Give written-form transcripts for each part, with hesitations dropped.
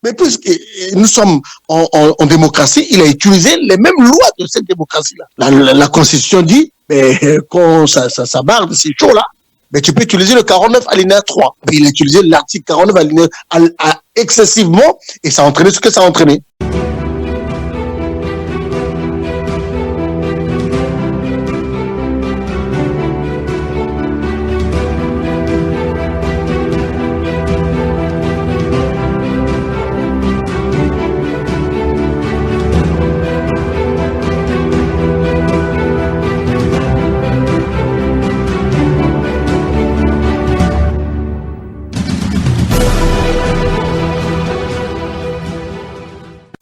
Mais puisque nous sommes en démocratie, il a utilisé les mêmes lois de cette démocratie-là. La Constitution dit, mais quand ça barre, c'est chaud là, mais tu peux utiliser le 49 alinéa 3. Mais il a utilisé l'article 49 alinéa excessivement et ça a entraîné ce que ça a entraîné.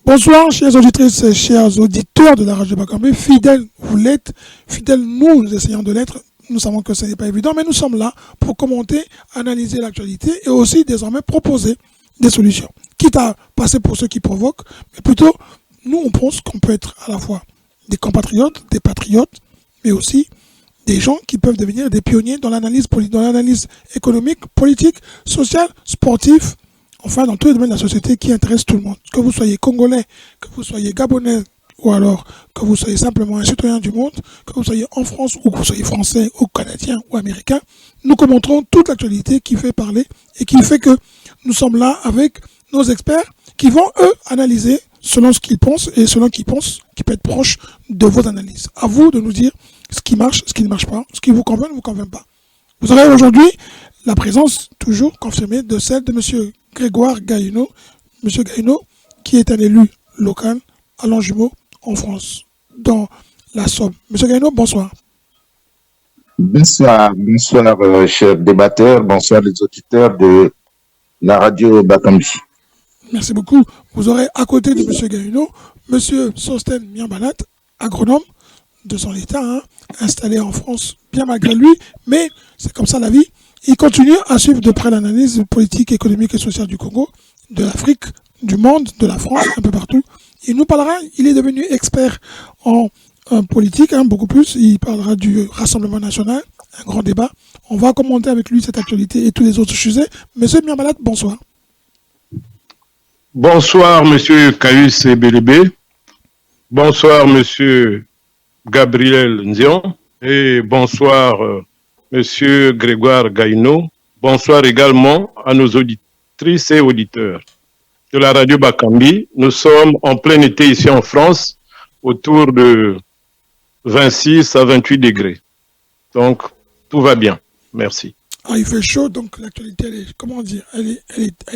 Bonsoir, chères auditrices et chers auditeurs de la radio Bakambi. Fidèles, vous l'êtes. Fidèles, nous essayons de l'être. Nous savons que ce n'est pas évident, mais nous sommes là pour commenter, analyser l'actualité et aussi désormais proposer des solutions. Quitte à passer pour ceux qui provoquent, mais plutôt, nous, on pense qu'on peut être à la fois des compatriotes, des patriotes, mais aussi des gens qui peuvent devenir des pionniers dans l'analyse économique, politique, sociale, sportive, enfin dans tous les domaines de la société qui intéressent tout le monde. Que vous soyez congolais, que vous soyez gabonais, ou alors que vous soyez simplement un citoyen du monde, que vous soyez en France, ou que vous soyez français, ou canadien, ou américain, nous commenterons toute l'actualité qui fait parler et qui fait que nous sommes là avec nos experts qui vont, eux, analyser selon ce qu'ils pensent et selon qu'ils pensent qui peut être proche de vos analyses. À vous de nous dire ce qui marche, ce qui ne marche pas, ce qui vous convient, ne vous convient pas. Vous aurez aujourd'hui la présence toujours confirmée de celle de M. Grégoire Gaïno, M. Gaïno, qui est un élu local à Longjumeau, en France, dans la Somme. M. Gaïno, bonsoir. Bonsoir, chers débatteurs, bonsoir les auditeurs de la radio Bakambi. Merci beaucoup. Vous aurez à côté de M. Gaïno, M. Sosten Miambalat, agronome de son état, installé en France bien malgré lui, mais c'est comme ça la vie. Il continue à suivre de près l'analyse politique, économique et sociale du Congo, de l'Afrique, du monde, de la France, un peu partout. Il nous parlera, il est devenu expert en politique, beaucoup plus. Il parlera du Rassemblement national, un grand débat. On va commenter avec lui cette actualité et tous les autres sujets. Monsieur Miambalat, bonsoir. Bonsoir, Monsieur Caius Ebelebe. Bonsoir, Monsieur Gabriel Ndion. Et bonsoir, Monsieur Grégoire Gaïno. Bonsoir également à nos auditrices et auditeurs de la radio Bakambi. Nous sommes en plein été ici en France, autour de 26 à 28 degrés. Donc, tout va bien. Merci. Ah, il fait chaud, donc l'actualité, elle est, comment dire, elle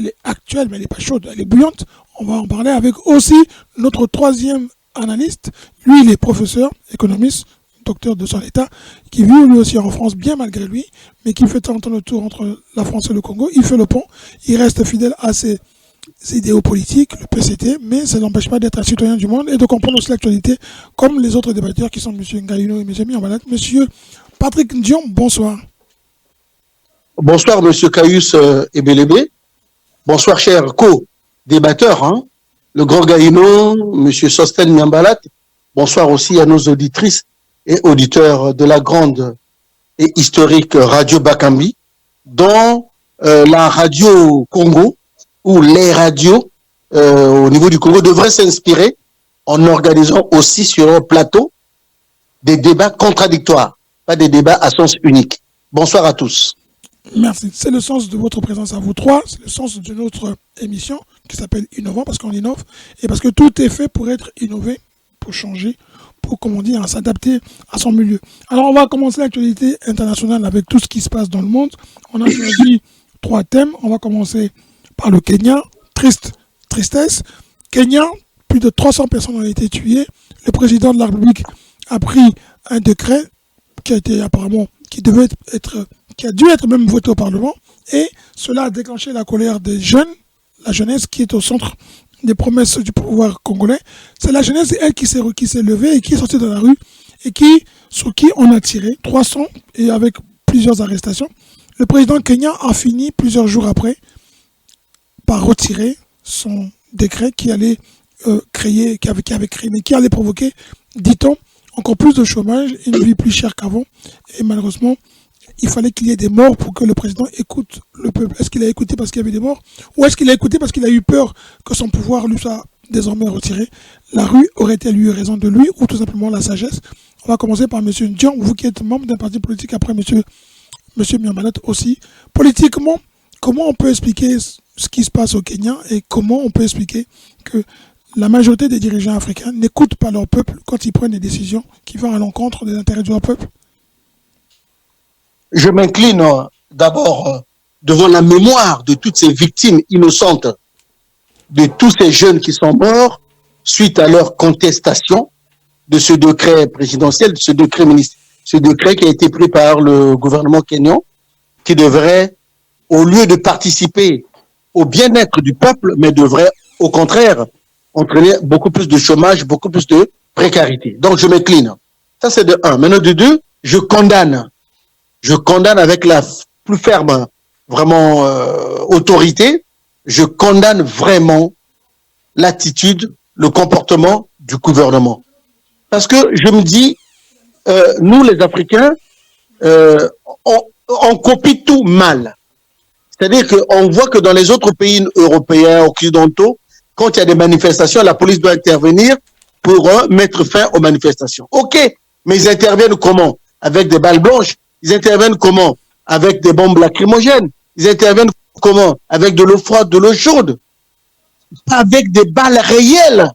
est actuelle, mais elle n'est pas chaude, elle est bouillante. On va en parler avec aussi notre troisième analyste. Lui, il est professeur, économiste, docteur de son état, qui vit lui aussi en France, bien malgré lui, mais qui fait tant le tour entre la France et le Congo. Il fait le pont, il reste fidèle à ses idéaux politiques, le PCT, mais ça n'empêche pas d'être un citoyen du monde et de comprendre aussi l'actualité, comme les autres débatteurs qui sont M. Ngaïno et M. Miambalat. M. Patrick Ndion, bonsoir. Bonsoir, M. Caius Ebelebe. Bonsoir, chers co-débatteurs, le grand Gaïno, M. Sosten Miambalat. Bonsoir aussi à nos auditrices et auditeurs de la grande et historique radio Bakambi, dont la radio Congo, ou les radios au niveau du Congo devraient s'inspirer en organisant aussi sur un plateau des débats contradictoires, pas des débats à sens unique. Bonsoir à tous. Merci. C'est le sens de votre présence à vous trois, c'est le sens de notre émission qui s'appelle Innovant, parce qu'on innove et parce que tout est fait pour être innové, pour changer, pour, comme on dit, s'adapter à son milieu. Alors, on va commencer l'actualité internationale avec tout ce qui se passe dans le monde. On a choisi 3 thèmes. On va commencer par le Kenya. Tristesse. Kenya, plus de 300 personnes ont été tuées. Le président de la République a pris un décret qui a été apparemment, qui a dû être même voté au Parlement. Et cela a déclenché la colère des jeunes, la jeunesse qui est au centre des promesses du pouvoir congolais. C'est la jeunesse, elle, qui s'est levée et qui est sortie de la rue et sur qui on a tiré 300 et avec plusieurs arrestations. Le président kenyan a fini plusieurs jours après par retirer son décret qui allait qui allait provoquer, dit-on, encore plus de chômage, une vie plus chère qu'avant. Et malheureusement, il fallait qu'il y ait des morts pour que le président écoute le peuple. Est-ce qu'il a écouté parce qu'il y avait des morts ou est-ce qu'il a écouté parce qu'il a eu peur que son pouvoir lui soit désormais retiré? La rue aurait-elle eu raison de lui ou tout simplement la sagesse? On va commencer par M. Ndion, vous qui êtes membre d'un parti politique, après M. Nyambalat aussi. Politiquement, comment on peut expliquer ce qui se passe au Kenya et comment on peut expliquer que la majorité des dirigeants africains n'écoutent pas leur peuple quand ils prennent des décisions qui vont à l'encontre des intérêts de leur peuple? Je m'incline d'abord devant la mémoire de toutes ces victimes innocentes, de tous ces jeunes qui sont morts suite à leur contestation de ce décret présidentiel, de ce décret ministériel, ce décret qui a été pris par le gouvernement kényan, qui devrait, au lieu de participer au bien-être du peuple, mais devrait au contraire entraîner beaucoup plus de chômage, beaucoup plus de précarité. Donc je m'incline. Ça c'est de un. Maintenant de deux, je condamne avec la plus ferme vraiment autorité, je condamne vraiment l'attitude, le comportement du gouvernement. Parce que je me dis, nous les Africains, on copie tout mal. C'est-à-dire qu'on voit que dans les autres pays européens, occidentaux, quand il y a des manifestations, la police doit intervenir pour mettre fin aux manifestations. Ok, mais ils interviennent comment? Avec des balles blanches. Ils interviennent comment? Avec des bombes lacrymogènes. Ils interviennent comment? Avec de l'eau froide, de l'eau chaude. Pas avec des balles réelles.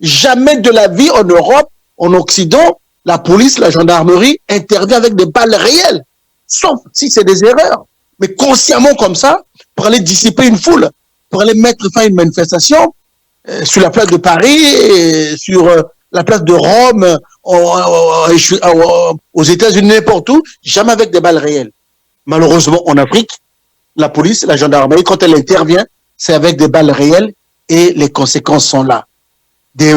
Jamais de la vie en Europe, en Occident, la police, la gendarmerie intervient avec des balles réelles. Sauf si c'est des erreurs. Mais consciemment comme ça, pour aller dissiper une foule, pour aller mettre fin à une manifestation, sur la place de Paris, sur la place de Rome, aux États-Unis, n'importe où, jamais avec des balles réelles. Malheureusement, en Afrique, la police, la gendarmerie, quand elle intervient, c'est avec des balles réelles et les conséquences sont là. Des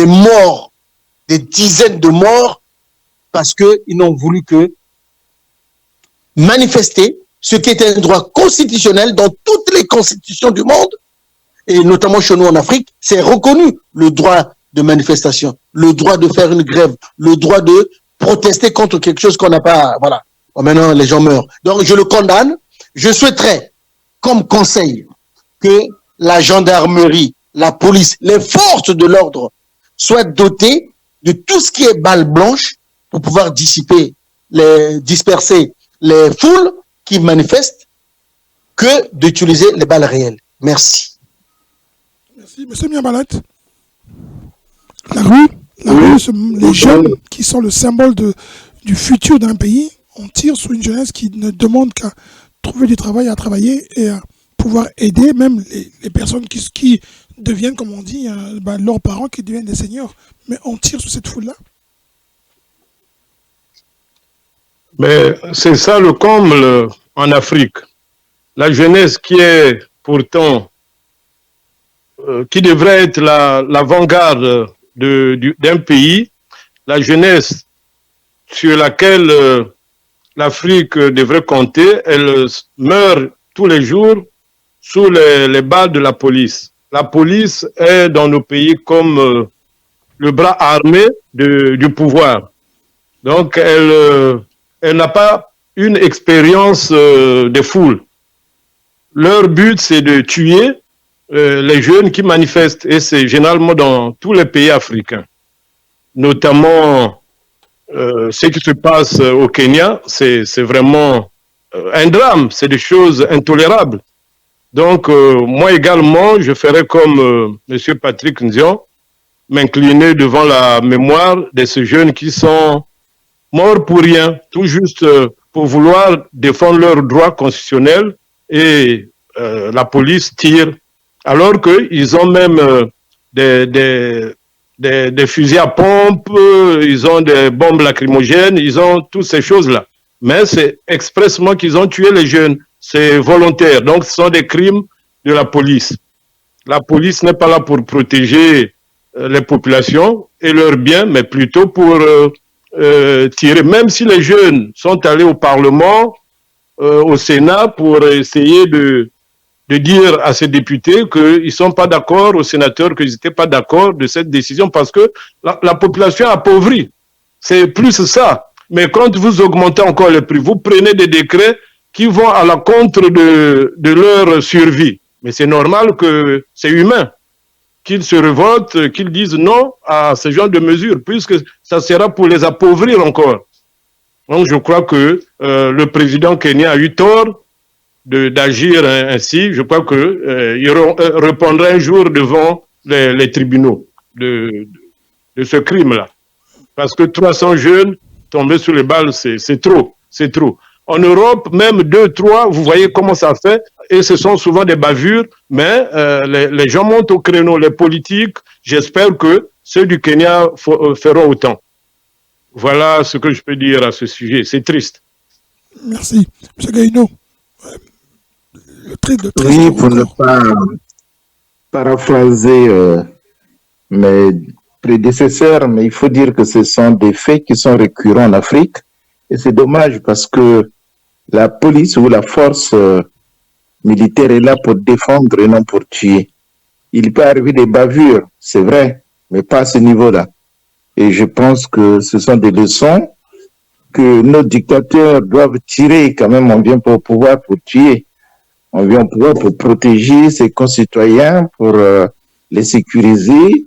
morts, des dizaines de morts, parce qu'ils n'ont voulu que manifester ce qui est un droit constitutionnel dans toutes les constitutions du monde, et notamment chez nous en Afrique, c'est reconnu le droit de manifestation, le droit de faire une grève, le droit de protester contre quelque chose qu'on n'a pas, voilà. Bon, maintenant, les gens meurent. Donc, je le condamne. Je souhaiterais, comme conseil, que la gendarmerie, la police, les forces de l'ordre soient dotées de tout ce qui est balles blanches pour pouvoir disperser les foules qui manifestent que d'utiliser les balles réelles. Merci. Merci. Monsieur Nyambalat, la rue, les jeunes qui sont le symbole du futur d'un pays, on tire sur une jeunesse qui ne demande qu'à trouver du travail, à travailler et à pouvoir aider même les personnes qui deviennent, comme on dit, leurs parents qui deviennent des seigneurs. Mais on tire sur cette foule-là. Mais c'est ça le comble en Afrique. La jeunesse qui est pourtant, qui devrait être l'avant-garde d'un pays, la jeunesse sur laquelle l'Afrique devrait compter, elle meurt tous les jours sous les balles de la police. La police est dans nos pays comme le bras armé du pouvoir. Donc, elle n'a pas une expérience de foule. Leur but, c'est de tuer les jeunes qui manifestent, et c'est généralement dans tous les pays africains. Notamment, ce qui se passe au Kenya, c'est vraiment un drame, c'est des choses intolérables. Donc, moi également, je ferai comme M. Patrick Ndion, m'incliner devant la mémoire de ces jeunes qui sont morts pour rien, tout juste pour vouloir défendre leurs droits constitutionnels, et la police tire, alors qu'ils ont même des fusils à pompe, ils ont des bombes lacrymogènes, ils ont toutes ces choses-là. Mais c'est expressement qu'ils ont tué les jeunes, c'est volontaire, donc ce sont des crimes de la police. La police n'est pas là pour protéger les populations et leurs biens, mais plutôt pour tirer. Même si les jeunes sont allés au Parlement, au Sénat, pour essayer de dire à ces députés qu'ils ne sont pas d'accord, aux sénateurs qu'ils n'étaient pas d'accord de cette décision, parce que la population appauvrie, c'est plus ça. Mais quand vous augmentez encore les prix, vous prenez des décrets qui vont à l'encontre de leur survie. Mais c'est normal que c'est humain qu'ils se révoltent, qu'ils disent non à ce genre de mesures, puisque ça sera pour les appauvrir encore. Donc je crois que le président kenyan a eu tort d'agir ainsi. Je crois qu'il répondra un jour devant les tribunaux de ce crime-là. Parce que 300 jeunes tombés sous les balles, c'est trop, c'est trop. En Europe, même 2, 3, vous voyez comment ça fait, et ce sont souvent des bavures, mais les gens montent au créneau, les politiques, j'espère que ceux du Kenya feront autant. Voilà ce que je peux dire à ce sujet, c'est triste. Merci. M. Gaïno, oui, pour ne pas paraphraser mes prédécesseurs, mais il faut dire que ce sont des faits qui sont récurrents en Afrique. Et c'est dommage parce que la police ou la force militaire est là pour défendre et non pour tuer. Il peut arriver des bavures, c'est vrai, mais pas à ce niveau-là. Et je pense que ce sont des leçons que nos dictateurs doivent tirer quand même. On vient pas au pouvoir pour tuer. On vient au pouvoir pour protéger ses concitoyens, pour les sécuriser.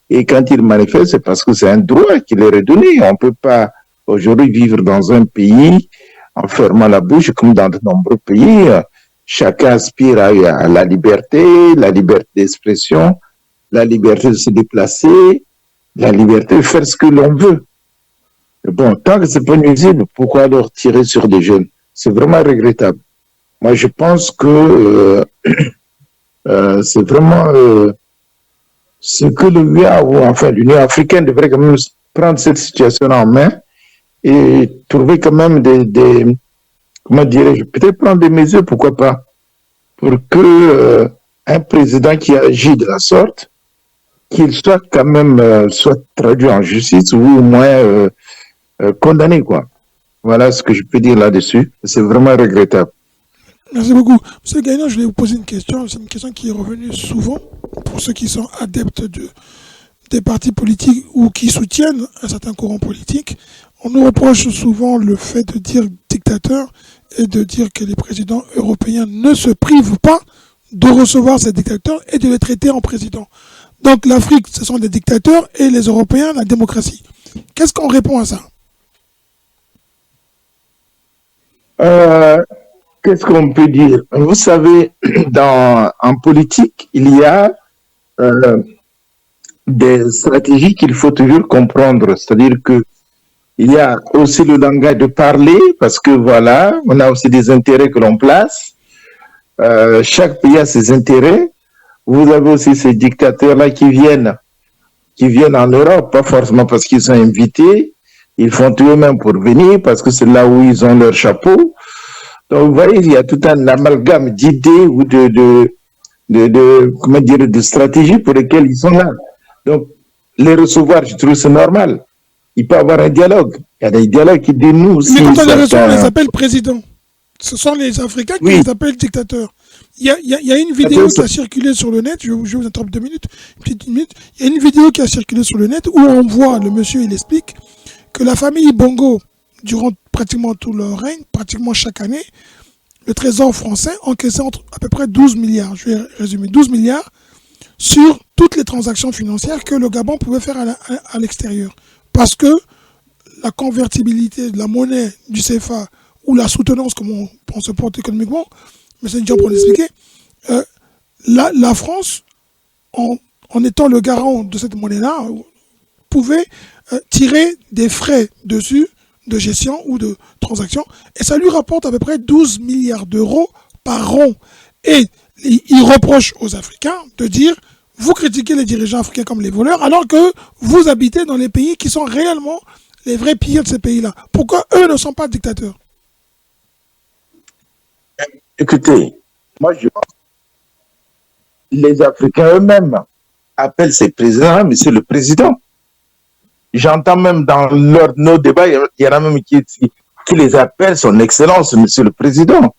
Et quand ils manifestent, c'est parce que c'est un droit qui leur est donné. On ne peut pas aujourd'hui vivre dans un pays en fermant la bouche comme dans de nombreux pays. Chacun aspire à la liberté d'expression, la liberté de se déplacer, la liberté de faire ce que l'on veut. Bon, tant que c'est pas nuisible, pourquoi alors tirer sur des jeunes? C'est vraiment regrettable. Moi, je pense que c'est vraiment ce que l'UA ou enfin l'Union africaine devrait quand même prendre cette situation en main et trouver quand même des comment dirais-je, peut-être prendre des mesures, pourquoi pas, pour que un président qui agit de la sorte, qu'il soit quand même soit traduit en justice ou au moins condamné, quoi. Voilà ce que je peux dire là-dessus. C'est vraiment regrettable. Merci beaucoup. Monsieur Gaïno, je vais vous poser une question. C'est une question qui est revenue souvent pour ceux qui sont adeptes des partis politiques ou qui soutiennent un certain courant politique. On nous reproche souvent le fait de dire dictateur et de dire que les présidents européens ne se privent pas de recevoir ces dictateurs et de les traiter en président. Donc l'Afrique, ce sont des dictateurs et les Européens, la démocratie. Qu'est-ce qu'on répond à ça? Qu'est-ce qu'on peut dire? Vous savez, en politique, il y a des stratégies qu'il faut toujours comprendre. C'est-à-dire que il y a aussi le langage de parler, parce que voilà, on a aussi des intérêts que l'on place. Chaque pays a ses intérêts. Vous avez aussi ces dictateurs-là qui viennent en Europe, pas forcément parce qu'ils sont invités. Ils font tout eux-mêmes pour venir, parce que c'est là où ils ont leur chapeau. Donc, vous voyez, il y a tout un amalgame d'idées ou comment dire, de stratégies pour lesquelles ils sont là. Donc, les recevoir, je trouve c'est normal. Il peut y avoir un dialogue. Il y a des dialogues qui dénouent. Mais quand on les reçoit, on les appelle présidents. Ce sont les Africains qui les appellent dictateurs. Il y a une vidéo qui a circulé sur le net, je vous interromps 2 minutes, une petite minute. Il y a une vidéo qui a circulé sur le net où on voit, le monsieur, il explique que la famille Bongo, durant pratiquement tout leur règne, pratiquement chaque année, le Trésor français encaissait à peu près 12 milliards, je vais résumer, 12 milliards sur toutes les transactions financières que le Gabon pouvait faire à l'extérieur. Parce que la convertibilité de la monnaie du CFA ou la soutenance, comme on se porte économiquement, M. Dion pour l'expliquer, la France, en étant le garant de cette monnaie-là, pouvait tirer des frais dessus de gestion ou de transaction, et ça lui rapporte à peu près 12 milliards d'euros par an. Et il reproche aux Africains de dire, vous critiquez les dirigeants africains comme les voleurs, alors que vous habitez dans les pays qui sont réellement les vrais pilleurs de ces pays-là. Pourquoi eux ne sont pas dictateurs? Écoutez, moi je pense que les Africains eux-mêmes appellent ces présidents, monsieur le président. J'entends même dans nos débats, il y en a même qui les appellent son excellence, monsieur le président.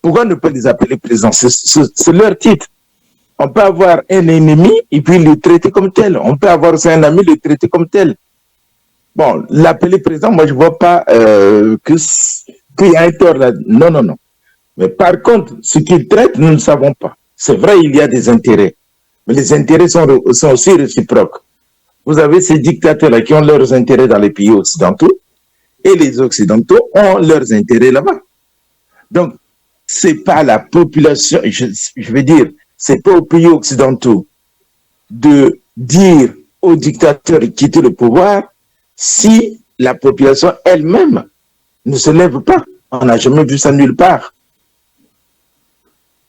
Pourquoi ne pas les appeler président? C'est leur titre. On peut avoir un ennemi et puis le traiter comme tel. On peut avoir aussi un ami et le traiter comme tel. Bon, l'appeler président, moi je ne vois pas qu'il y a un tort là. Non, non, non. Mais par contre, ce qu'il traite, nous ne savons pas. C'est vrai, il y a des intérêts. Mais les intérêts sont aussi réciproques. Vous avez ces dictateurs-là qui ont leurs intérêts dans les pays occidentaux et les Occidentaux ont leurs intérêts là-bas. Donc, ce n'est pas la population, je veux dire, ce n'est pas aux pays occidentaux de dire aux dictateurs de quitter le pouvoir si la population elle-même ne se lève pas. On n'a jamais vu ça nulle part.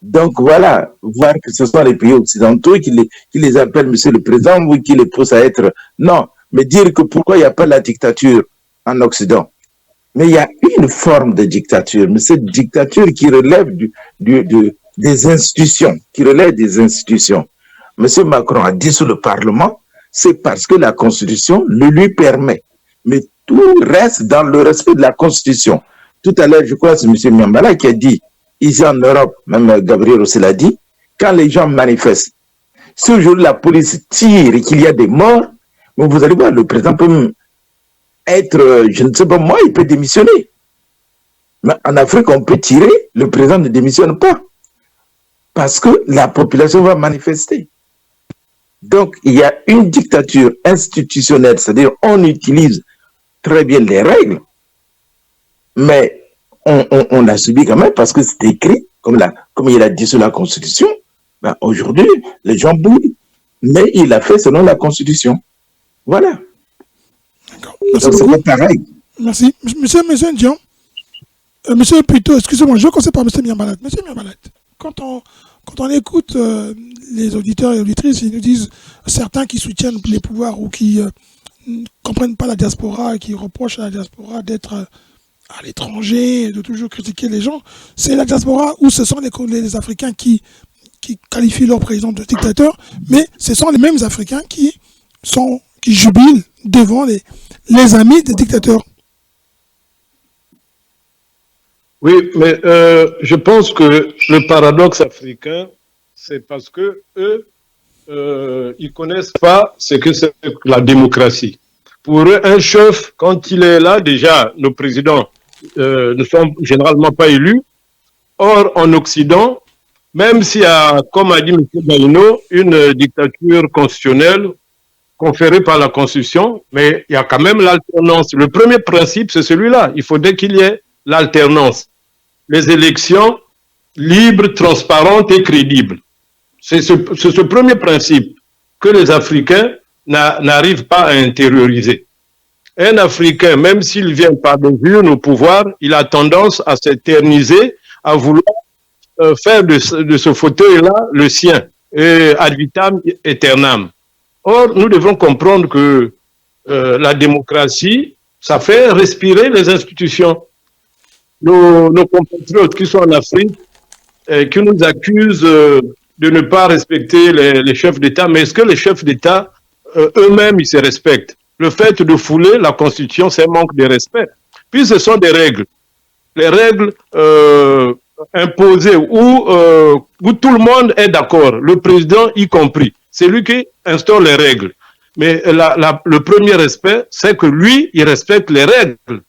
Donc voilà, voir que ce sont les pays occidentaux qui les appellent Monsieur le Président ou qui les poussent à être... Non, mais dire que pourquoi il n'y a pas la dictature en Occident. Mais il y a une forme de dictature, mais cette dictature qui relève des institutions, qui relève des institutions. Monsieur Macron a dissous le Parlement, c'est parce que la Constitution le lui permet. Mais tout reste dans le respect de la Constitution. Tout à l'heure, je crois que c'est M. Miambala qui a dit, ici en Europe, même Gabriel aussi l'a dit, quand les gens manifestent, si aujourd'hui la police tire et qu'il y a des morts, vous allez voir, le président peut être, je ne sais pas moi, il peut démissionner. Mais en Afrique, on peut tirer, le président ne démissionne pas. Parce que la population va manifester. Donc, il y a une dictature institutionnelle, c'est-à-dire on utilise très bien les règles, mais on a subi quand même parce que c'est écrit, comme il a dit sur la Constitution. Ben, aujourd'hui, les gens bougent, mais il a fait selon la Constitution. Voilà. D'accord. Merci beaucoup. C'est pareil. Merci. Monsieur Ndion, monsieur plutôt, excusez-moi, je vais commencer par monsieur Miambalat. Monsieur Miambalat, quand on écoute les auditeurs et auditrices, ils nous disent certains qui soutiennent les pouvoirs ou qui ne comprennent pas la diaspora et qui reprochent à la diaspora d'être à l'étranger, de toujours critiquer les gens, c'est la diaspora ou ce sont les Africains qui qualifient leur président de dictateur, mais ce sont les mêmes Africains qui jubilent devant les amis des dictateurs. Oui, mais je pense que le paradoxe africain, c'est parce que eux, ils connaissent pas ce que c'est que la démocratie. Pour eux, un chef, quand il est là, déjà, nos présidents ne sont généralement pas élus. Or, en Occident, même s'il y a, comme a dit M. Gaïno, une dictature constitutionnelle conférée par la Constitution, mais il y a quand même l'alternance. Le premier principe, c'est celui-là. Il faudrait qu'il y ait l'alternance. Les élections libres, transparentes et crédibles. C'est ce premier principe que les Africains n'arrivent pas à intérioriser. Un Africain, même s'il vient par-dessus nos pouvoirs, il a tendance à s'éterniser, à vouloir faire de ce fauteuil-là le sien, ad vitam aeternam. Or, nous devons comprendre que la démocratie, ça fait respirer les institutions. Nos compatriotes qui sont en Afrique, qui nous accusent de ne pas respecter les chefs d'État, mais est-ce que les chefs d'État eux-mêmes, ils se respectent? Le fait de fouler la Constitution, c'est un manque de respect. Puis ce sont des règles. Les règles imposées où tout le monde est d'accord, le président y compris. C'est lui qui instaure les règles. Mais le premier respect, c'est que lui, il respecte les règles.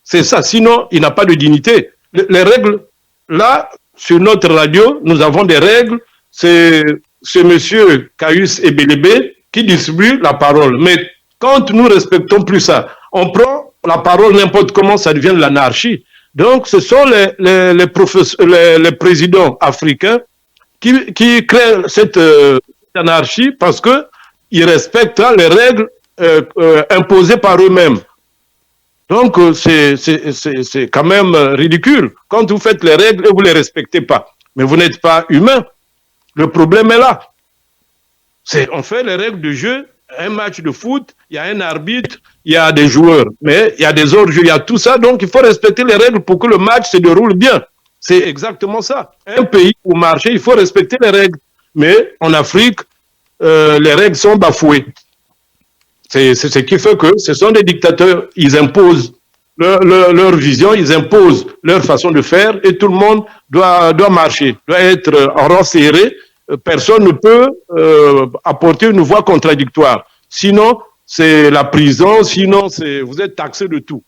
C'est ça, sinon il n'a pas de dignité. Les règles, là, sur notre radio, nous avons des règles. C'est monsieur Caius Ebelebe qui distribue la parole. Mais quand nous ne respectons plus ça, on prend la parole n'importe comment, ça devient de l'anarchie. Donc ce sont les présidents africains qui créent cette anarchie parce qu'ils respectent les règles imposées par eux-mêmes. Donc, c'est quand même ridicule. Quand vous faites les règles et vous ne les respectez pas, mais vous n'êtes pas humain. Le problème est là. On fait les règles de jeu, un match de foot, il y a un arbitre, il y a des joueurs, mais il y a des hors-jeux, il y a tout ça. Donc, il faut respecter les règles pour que le match se déroule bien. C'est exactement ça. Un pays, pour marcher, il faut respecter les règles. Mais en Afrique, les règles sont bafouées. C'est ce qui fait que ce sont des dictateurs, ils imposent leur vision, ils imposent leur façon de faire et tout le monde doit marcher, doit être en rang serré. Personne ne peut apporter une voix contradictoire. Sinon, c'est la prison, sinon vous êtes taxé de tout.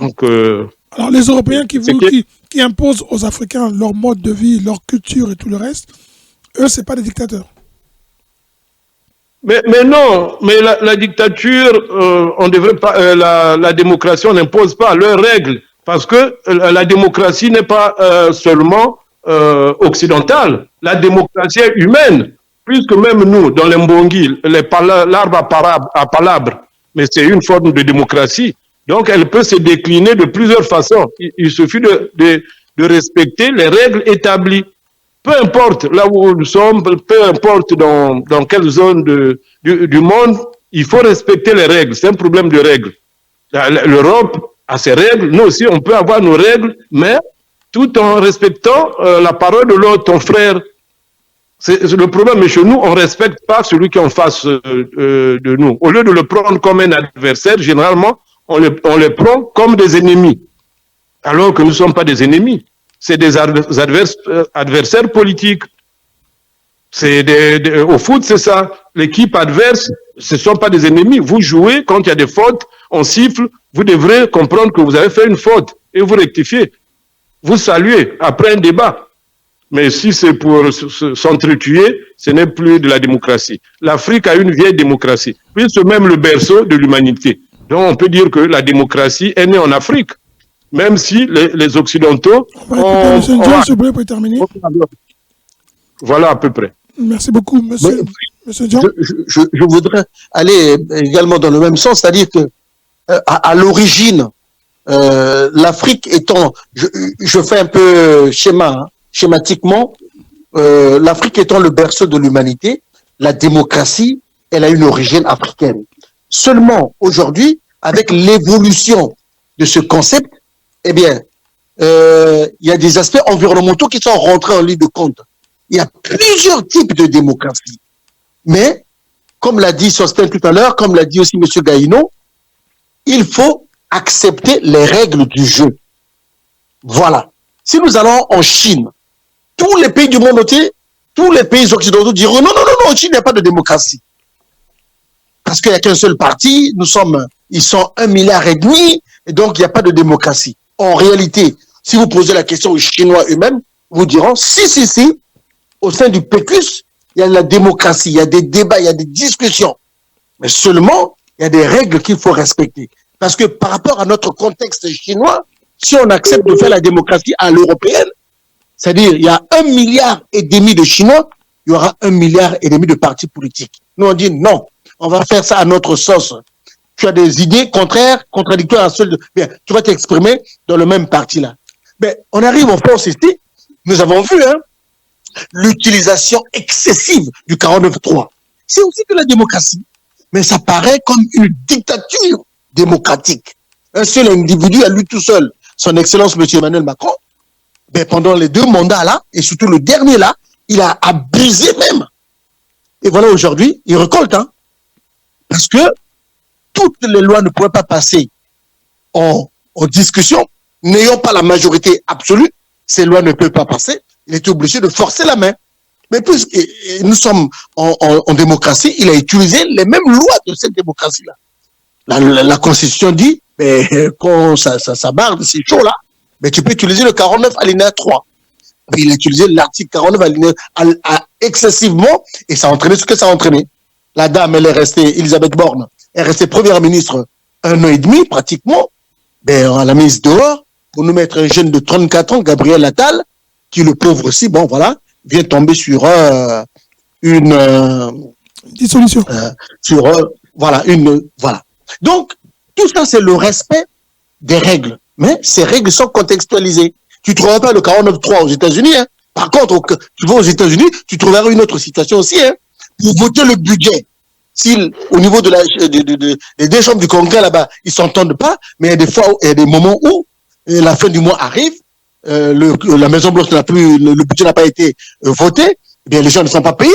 Donc, alors les Européens qui imposent aux Africains leur mode de vie, leur culture et tout le reste, eux, c'est pas des dictateurs. Mais non, mais la dictature, on devrait pas, la démocratie, on n'impose pas leurs règles, parce que la démocratie n'est pas seulement occidentale, la démocratie est humaine, puisque même nous, dans les Mbongi, l'arbre à palabres, mais c'est une forme de démocratie, donc elle peut se décliner de plusieurs façons. Il suffit de respecter les règles établies. Peu importe là où nous sommes, peu importe dans quelle zone du monde, il faut respecter les règles. C'est un problème de règles. L'Europe a ses règles, nous aussi on peut avoir nos règles, mais tout en respectant la parole de l'autre, ton frère. C'est le problème, mais chez nous, on ne respecte pas celui qui est en face de nous. Au lieu de le prendre comme un adversaire, généralement, on les prend comme des ennemis, alors que nous ne sommes pas des ennemis. C'est des adversaires politiques. Au foot, c'est ça. L'équipe adverse, ce ne sont pas des ennemis. Vous jouez, quand il y a des fautes, on siffle, vous devrez comprendre que vous avez fait une faute et vous rectifiez. Vous saluez après un débat. Mais si c'est pour s'entretuer, ce n'est plus de la démocratie. L'Afrique a une vieille démocratie, puisque même le berceau de l'humanité. Donc on peut dire que la démocratie est née en Afrique. Même si les Occidentaux... Monsieur John, s'il vous plaît, pour terminer. Voilà à peu près. Merci beaucoup, monsieur John. Je voudrais aller également dans le même sens, c'est-à-dire que à l'origine, l'Afrique étant... Je fais un peu schématiquement, l'Afrique étant le berceau de l'humanité, la démocratie, elle a une origine africaine. Seulement, aujourd'hui, avec l'évolution de ce concept, eh bien, il y a des aspects environnementaux qui sont rentrés en ligne de compte. Il y a plusieurs types de démocratie. Mais, comme l'a dit Sostène tout à l'heure, comme l'a dit aussi M. Gaïno, il faut accepter les règles du jeu. Voilà. Si nous allons en Chine, tous les pays du monde entier, tous les pays occidentaux diront non, en Chine, il n'y a pas de démocratie. Parce qu'il n'y a qu'un seul parti, ils sont 1,5 milliard, et donc il n'y a pas de démocratie. En réalité, si vous posez la question aux Chinois eux-mêmes, vous diront si, au sein du PECUS, il y a la démocratie, il y a des débats, il y a des discussions. Mais seulement, il y a des règles qu'il faut respecter. Parce que par rapport à notre contexte chinois, si on accepte de faire la démocratie à l'européenne, c'est-à-dire il y a 1,5 milliard de Chinois, il y aura 1,5 milliard de partis politiques. Nous on dit non, on va faire ça à notre sauce. Tu as des idées contradictoires à celles de... Bien, tu vas t'exprimer dans le même parti-là. Mais on arrive en France ici, nous avons vu l'utilisation excessive du 49.3. C'est aussi de la démocratie, mais ça paraît comme une dictature démocratique. Un seul individu à lui tout seul, son Excellence M. Emmanuel Macron, ben pendant les 2 mandats là, et surtout le dernier là, il a abusé même. Et voilà, aujourd'hui, il récolte, parce que toutes les lois ne pourraient pas passer en discussion, n'ayant pas la majorité absolue, ces lois ne peuvent pas passer, il est obligé de forcer la main. Mais puisque nous sommes en démocratie, il a utilisé les mêmes lois de cette démocratie-là. La Constitution dit, mais quand ça barre, c'est chaud là, mais tu peux utiliser le 49 alinéa 3. Mais il a utilisé l'article 49 alinéa excessivement, et ça a entraîné ce que ça a entraîné. La dame, elle est restée, Elisabeth Borne, elle est restée première ministre 1 an et demi, pratiquement. Ben, on l'a mise dehors pour nous mettre un jeune de 34 ans, Gabriel Attal, qui, le pauvre aussi, bon, voilà, vient tomber sur une dissolution. Voilà. Donc, tout ça, c'est le respect des règles. Mais ces règles sont contextualisées. Tu ne trouveras pas le 49.3 aux États-Unis. Par contre, tu vas aux États-Unis, tu trouveras une autre situation aussi. Pour voter le budget, au niveau des 2 chambres du Congrès là-bas, ils ne s'entendent pas, mais il y a des moments où la fin du mois arrive, la Maison Blanche le budget n'a pas été voté, eh bien les gens ne sont pas payés.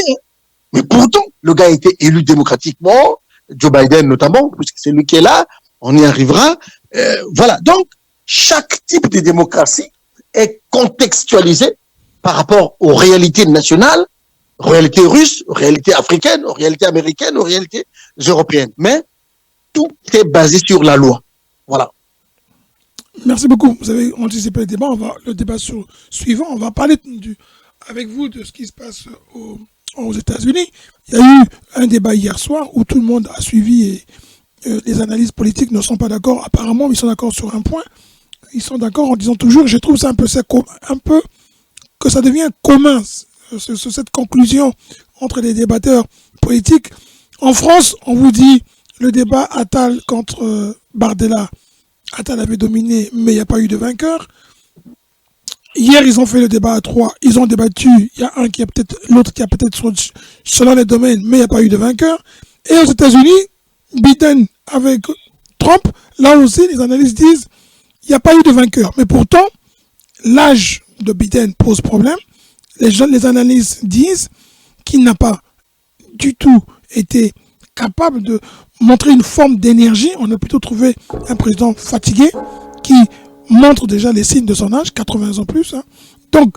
Mais pourtant, le gars a été élu démocratiquement, Joe Biden notamment, puisque c'est lui qui est là, on y arrivera. Voilà, donc chaque type de démocratie est contextualisé par rapport aux réalités nationales, réalité russe, réalité africaine, réalité américaine, réalité européennes. Mais tout est basé sur la loi. Voilà. Merci beaucoup. Vous avez anticipé le débat. Le débat suivant, on va parler avec vous de ce qui se passe aux États-Unis. Il y a eu un débat hier soir où tout le monde a suivi et les analyses politiques ne sont pas d'accord. Apparemment, ils sont d'accord sur un point. Ils sont d'accord en disant toujours, je trouve ça un peu que ça devient commun, cette conclusion entre les débatteurs politiques. En France, on vous dit le débat Attal contre Bardella. Attal avait dominé, mais il n'y a pas eu de vainqueur. Hier, ils ont fait le débat à 3. Ils ont débattu. Il y a l'autre qui a peut-être selon les domaines, mais il n'y a pas eu de vainqueur. Et aux États-Unis, Biden avec Trump, là aussi, les analystes disent il n'y a pas eu de vainqueur. Mais pourtant, l'âge de Biden pose problème. Les analystes disent qu'il n'a pas du tout été capable de montrer une forme d'énergie. On a plutôt trouvé un président fatigué qui montre déjà les signes de son âge, 80 ans plus. Hein. Donc,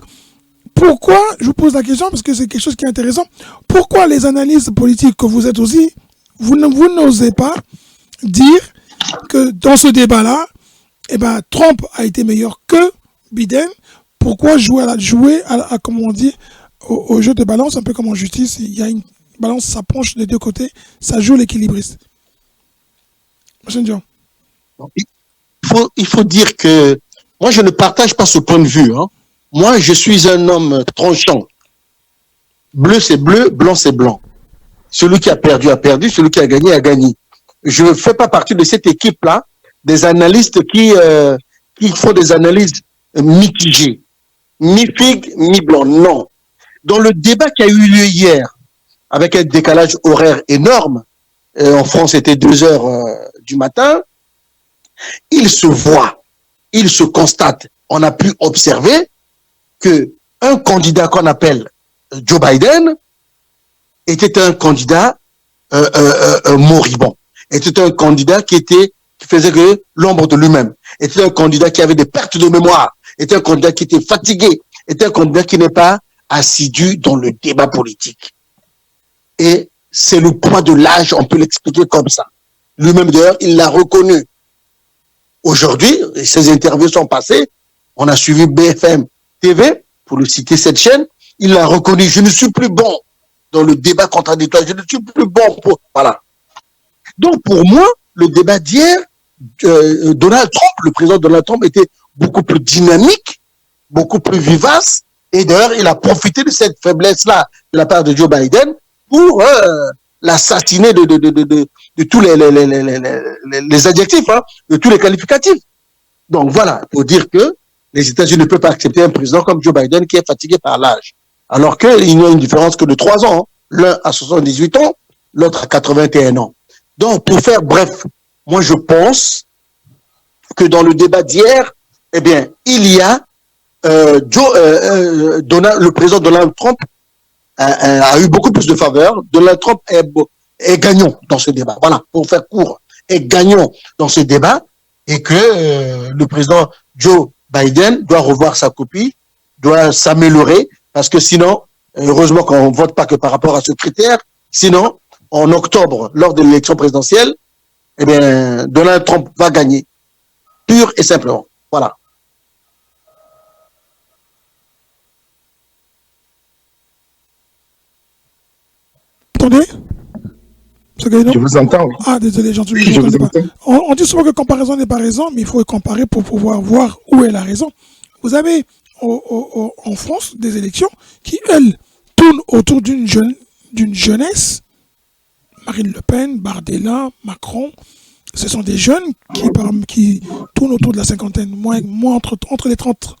pourquoi, je vous pose la question parce que c'est quelque chose qui est intéressant, pourquoi les analystes politiques que vous êtes aussi, vous n'osez pas dire que dans ce débat-là, eh ben, Trump a été meilleur que Biden. Pourquoi jouer à comment on dit, au jeu de balance, un peu comme en justice, il y a une balance, ça penche des deux côtés, ça joue l'équilibriste. Monsieur Ndion. Il faut dire que moi, je ne partage pas ce point de vue. Hein. Moi, je suis un homme tranchant. Bleu, c'est bleu, blanc, c'est blanc. Celui qui a perdu, celui qui a gagné. Je ne fais pas partie de cette équipe-là, des analystes qui font des analyses mitigées. Mi-figue, mi-blanc. Non. Dans le débat qui a eu lieu hier, avec un décalage horaire énorme, en France, c'était 2 heures du matin, il se voit, il se constate. On a pu observer que un candidat qu'on appelle Joe Biden était un candidat moribond. Était un candidat qui faisait que l'ombre de lui-même. Était un candidat qui avait des pertes de mémoire. Était un candidat qui était fatigué. Était un candidat qui n'est pas assidu dans le débat politique. Et c'est le poids de l'âge, on peut l'expliquer comme ça. Lui-même d'ailleurs, il l'a reconnu. Aujourd'hui, ces interviews sont passées. On a suivi BFM TV, pour le citer cette chaîne. Il l'a reconnu. Je ne suis plus bon dans le débat contradictoire. Je ne suis plus bon pour... Voilà. Donc, pour moi, le débat d'hier, Donald Trump, le président Donald Trump, était beaucoup plus dynamique, beaucoup plus vivace. Et d'ailleurs, il a profité de cette faiblesse-là de la part de Joe Biden pour l'assassiner de tous les adjectifs, hein, de tous les qualificatifs. Donc voilà, pour dire que les États-Unis ne peuvent pas accepter un président comme Joe Biden qui est fatigué par l'âge. Alors qu'il n'y a une différence que de 3 ans. Hein. L'un à 78 ans, l'autre à 81 ans. Donc, pour faire bref, moi je pense que dans le débat d'hier, eh bien, il y a le président Donald Trump a eu beaucoup plus de faveur. Donald Trump est gagnant dans ce débat. Voilà, pour faire court, est gagnant dans ce débat et que le président Joe Biden doit revoir sa copie, doit s'améliorer parce que sinon, heureusement qu'on ne vote pas que par rapport à ce critère, sinon, en octobre, lors de l'élection présidentielle, eh bien, Donald Trump va gagner, pur et simplement. Voilà. Attendez. Je vous entends. Ah, désolé, gentil. Je vous entends. On dit souvent que comparaison n'est pas raison, mais il faut comparer pour pouvoir voir où est la raison. Vous avez en France des élections qui, elles, tournent autour d'une jeunesse. Marine Le Pen, Bardella, Macron, ce sont des jeunes qui tournent autour de la cinquantaine. Moi entre les 30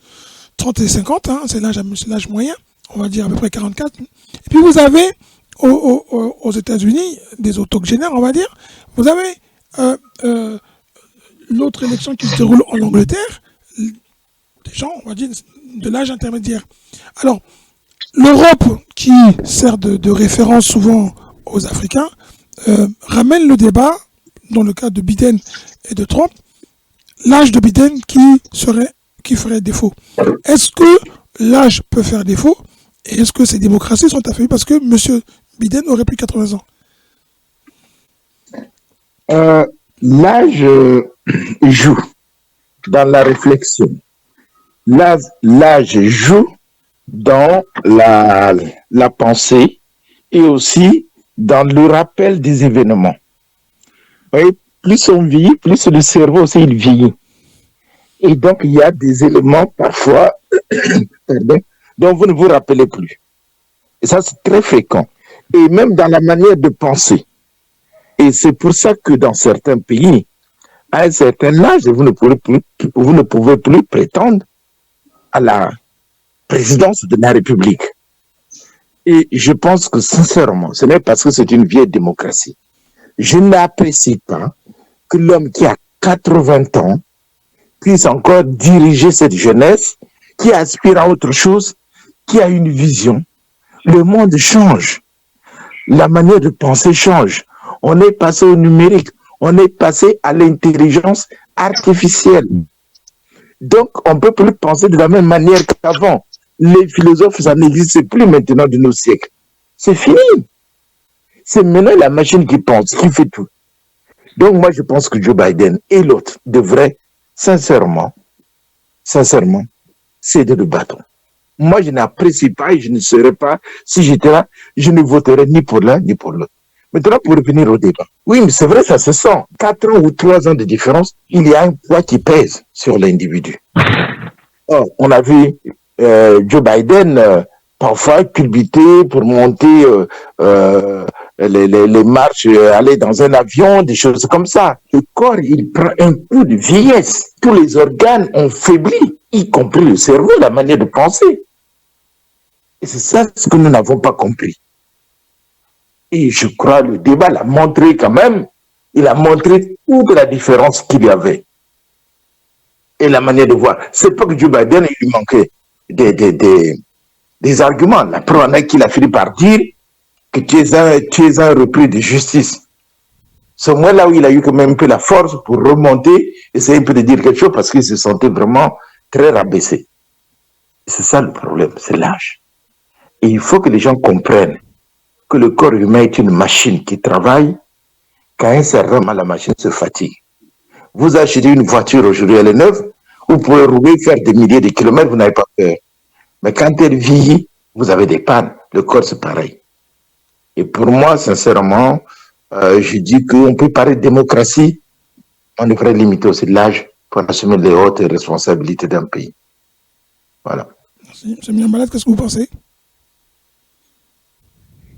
et 50, hein, c'est l'âge moyen, on va dire à peu près 44. Et puis vous avez aux États-Unis, des autogénaires, on va dire, vous avez l'autre élection qui se déroule en Angleterre, des gens, on va dire, de l'âge intermédiaire. Alors, l'Europe, qui sert de référence souvent aux Africains, ramène le débat, dans le cas de Biden et de Trump, l'âge de Biden qui ferait défaut. Est-ce que l'âge peut faire défaut? Et est-ce que ces démocraties sont affaiblies parce que M. Biden aurait plus 80 ans? L'âge joue dans la réflexion. L'âge joue dans la pensée et aussi dans le rappel des événements. Oui, plus on vieillit, plus le cerveau aussi il vieillit. Et donc il y a des éléments parfois dont vous ne vous rappelez plus. Et ça c'est très fréquent. Et même dans la manière de penser. Et c'est pour ça que dans certains pays, à un certain âge, vous ne pouvez plus prétendre à la présidence de la République. Et je pense que sincèrement, ce n'est parce que c'est une vieille démocratie. Je n'apprécie pas que l'homme qui a 80 ans puisse encore diriger cette jeunesse, qui aspire à autre chose, qui a une vision. Le monde change. La manière de penser change. On est passé au numérique. On est passé à l'intelligence artificielle. Donc, on ne peut plus penser de la même manière qu'avant. Les philosophes, ça n'existe plus maintenant de nos siècles. C'est fini. C'est maintenant la machine qui pense, qui fait tout. Donc, moi, je pense que Joe Biden et l'autre devraient sincèrement, céder le bâton. Moi, je n'apprécie pas et je ne serais pas, si j'étais là, je ne voterais ni pour l'un ni pour l'autre. Maintenant, pour revenir au débat. Oui, mais c'est vrai, ça se sent. 4 ans ou 3 ans de différence, il y a un poids qui pèse sur l'individu. Or, on a vu Joe Biden parfois culbuter pour monter les marches, aller dans un avion, des choses comme ça. Le corps, il prend un coup de vieillesse. Tous les organes ont faibli, y compris le cerveau, la manière de penser. Et c'est ça ce que nous n'avons pas compris. Et je crois le débat l'a montré quand même. Il a montré toute la différence qu'il y avait. Et la manière de voir. C'est pas que Joe Biden, il lui manquait des arguments. La première qu'il a fini par dire que tu es un repris de justice. C'est moi là où il a eu quand même un peu la force pour remonter, essayer un peu de dire quelque chose parce qu'il se sentait vraiment très rabaissé. C'est ça le problème, c'est l'âge. Et il faut que les gens comprennent que le corps humain est une machine qui travaille. Quand un certain moment, la machine se fatigue. Vous achetez une voiture aujourd'hui, elle est neuve, vous pouvez rouler, faire des milliers de kilomètres, vous n'avez pas peur. Mais quand elle vieillit, vous avez des pannes. Le corps, c'est pareil. Et pour moi, sincèrement, je dis qu'on peut parler de démocratie, on devrait limiter aussi l'âge pour assumer les hautes responsabilités d'un pays. Voilà. Merci. M. Miambalat, qu'est-ce que vous pensez?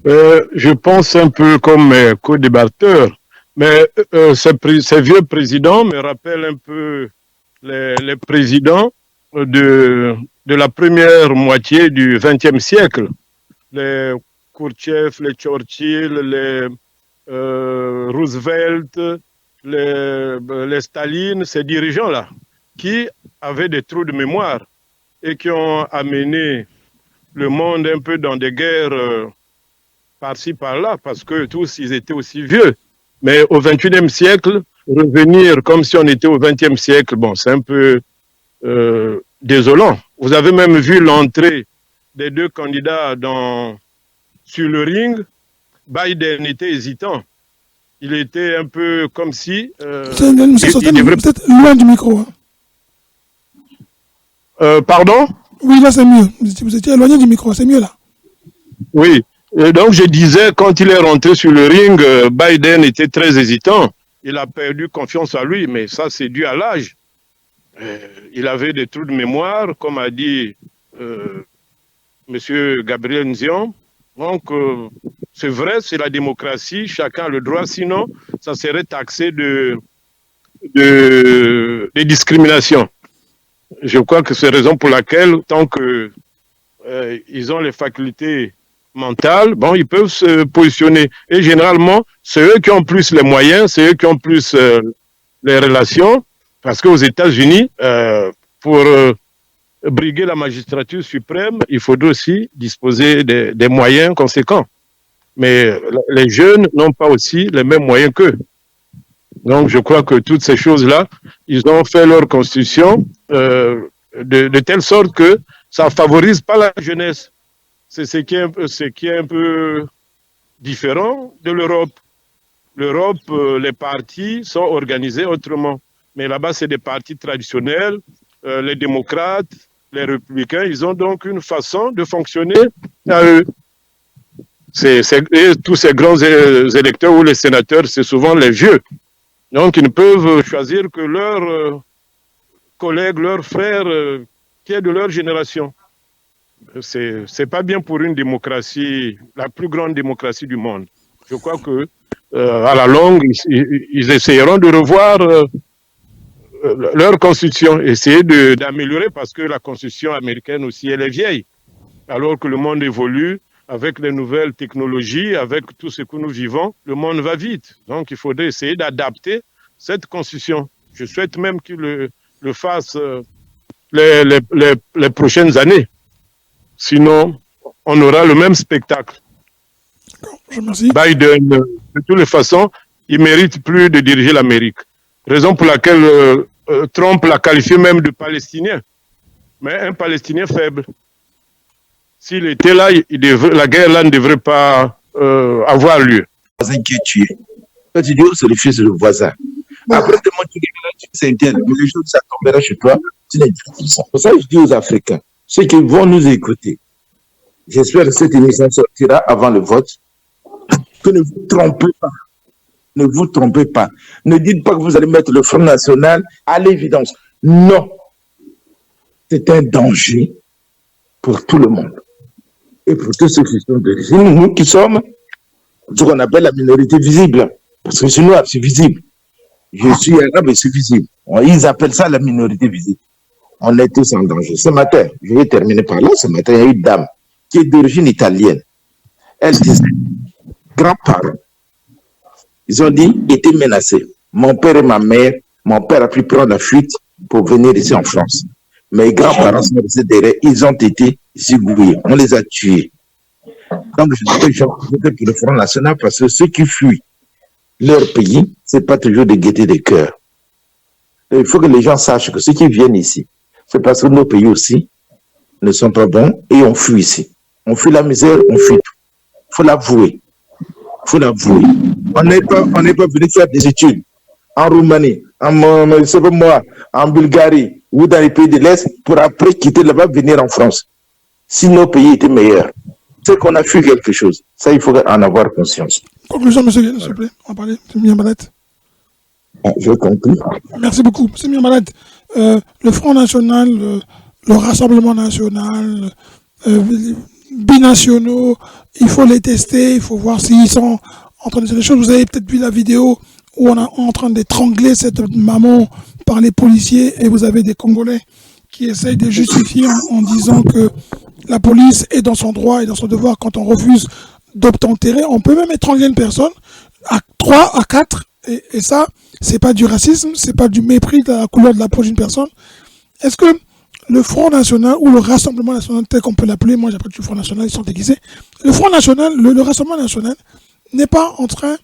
Je pense un peu comme mes co-débatteurs, mais ces vieux présidents me rappellent un peu les présidents de la première moitié du XXe siècle. Les Khrouchtchev, les Churchill, les Roosevelt, les Staline, ces dirigeants-là, qui avaient des trous de mémoire et qui ont amené le monde un peu dans des guerres par-ci, par-là, parce que tous, ils étaient aussi vieux. Mais au XXIe siècle, revenir comme si on était au XXe siècle, bon, c'est un peu désolant. Vous avez même vu l'entrée des deux candidats sur le ring. Biden était hésitant. Il était un peu comme si... Vous êtes loin du micro. Pardon? Oui, là c'est mieux. Vous étiez éloigné du micro, c'est mieux là. Oui. Et donc je disais, quand il est rentré sur le ring, Biden était très hésitant. Il a perdu confiance en lui, mais ça c'est dû à l'âge. Il avait des trous de mémoire, comme a dit M. Gabriel Nzion. Donc c'est vrai, c'est la démocratie, chacun a le droit, sinon ça serait taxé de discrimination. Je crois que c'est la raison pour laquelle, tant qu'ils ont les facultés mentales, bon, ils peuvent se positionner. Et généralement, c'est eux qui ont plus les moyens, c'est eux qui ont plus les relations, parce qu'aux États-Unis, pour briguer la magistrature suprême, il faudrait aussi disposer des moyens conséquents. Mais les jeunes n'ont pas aussi les mêmes moyens qu'eux. Donc, je crois que toutes ces choses-là, ils ont fait leur constitution de telle sorte que ça ne favorise pas la jeunesse. C'est ce qui est un peu différent de l'Europe. L'Europe, les partis sont organisés autrement. Mais là-bas, c'est des partis traditionnels, les démocrates, les républicains, ils ont donc une façon de fonctionner à eux. Et tous ces grands électeurs ou les sénateurs, c'est souvent les vieux. Donc, ils ne peuvent choisir que leurs collègues, leurs frères, qui est de leur génération. C'est pas bien pour une démocratie, la plus grande démocratie du monde. Je crois que à la longue, ils essayeront de revoir leur constitution, essayer d'améliorer parce que la constitution américaine aussi, elle est vieille. Alors que le monde évolue avec les nouvelles technologies, avec tout ce que nous vivons, le monde va vite. Donc, il faudrait essayer d'adapter cette constitution. Je souhaite même qu'il le fasse les prochaines années. Sinon, on aura le même spectacle. Je remercie. Biden, de toutes les façons, il ne mérite plus de diriger l'Amérique. Raison pour laquelle Trump l'a qualifié même de Palestinien. Mais un Palestinien faible. S'il était là, la guerre là ne devrait pas avoir lieu. Voisin qui est tué. Quand tu dis, oh, c'est le fils de le voisin. Après, tu montres que tu s'inquiètes. Mais le jour où ça tombera chez toi, tu n'as plus ça. Pour ça, je dis aux Africains, ceux qui vont nous écouter, j'espère que cette émission sortira avant le vote, que ne vous trompez pas. Ne vous trompez pas. Ne dites pas que vous allez mettre le Front National à l'évidence. Non. C'est un danger pour tout le monde. Et pour tous ceux qui sont d'origine, nous qui sommes ce qu'on appelle la minorité visible. Parce que c'est noir, c'est visible. Je suis arabe et c'est visible. Ils appellent ça la minorité visible. On est tous en danger. Ce matin, je vais terminer par là, ce matin, il y a une dame qui est d'origine italienne. Elle disait, grands-parents, ils ont dit, étaient menacés. Mon père et ma mère, mon père a pu prendre la fuite pour venir ici en France. Mes grands-parents sont restés derrière, ils ont été zigouillés, on les a tués. Donc, je dis que j'ai voté pour le Front National parce que ceux qui fuient leur pays, ce n'est pas toujours de gaieté de cœur. Il faut que les gens sachent que ceux qui viennent ici, c'est parce que nos pays aussi ne sont pas bons et on fuit ici. On fuit la misère, on fuit tout. Il faut l'avouer. Il faut l'avouer. On n'est pas venu faire des études en Roumanie, en Bulgarie ou dans les pays de l'Est pour après quitter là-bas, venir en France. Si nos pays étaient meilleurs, c'est qu'on a fui quelque chose. Ça, il faut en avoir conscience. Conclusion, monsieur Guénon, s'il vous plaît. On va parler. M. Miambalat. Je conclue. Merci beaucoup. M. Miambalat, le Front National, le Rassemblement National, binationaux, il faut les tester, il faut voir s'ils sont en train de faire des choses. Vous avez peut-être vu la vidéo où on est en train d'étrangler cette maman par les policiers et vous avez des Congolais qui essayent de justifier en disant que la police est dans son droit et dans son devoir quand on refuse d'obtempérer. On peut même étrangler une personne à 3, à 4 et ça, c'est pas du racisme, c'est pas du mépris de la couleur de la peau d'une personne. Est-ce que le Front National ou le Rassemblement National, tel qu'on peut l'appeler, moi j'appelle le Front National, ils sont déguisés, le Front National, le Rassemblement National n'est pas en train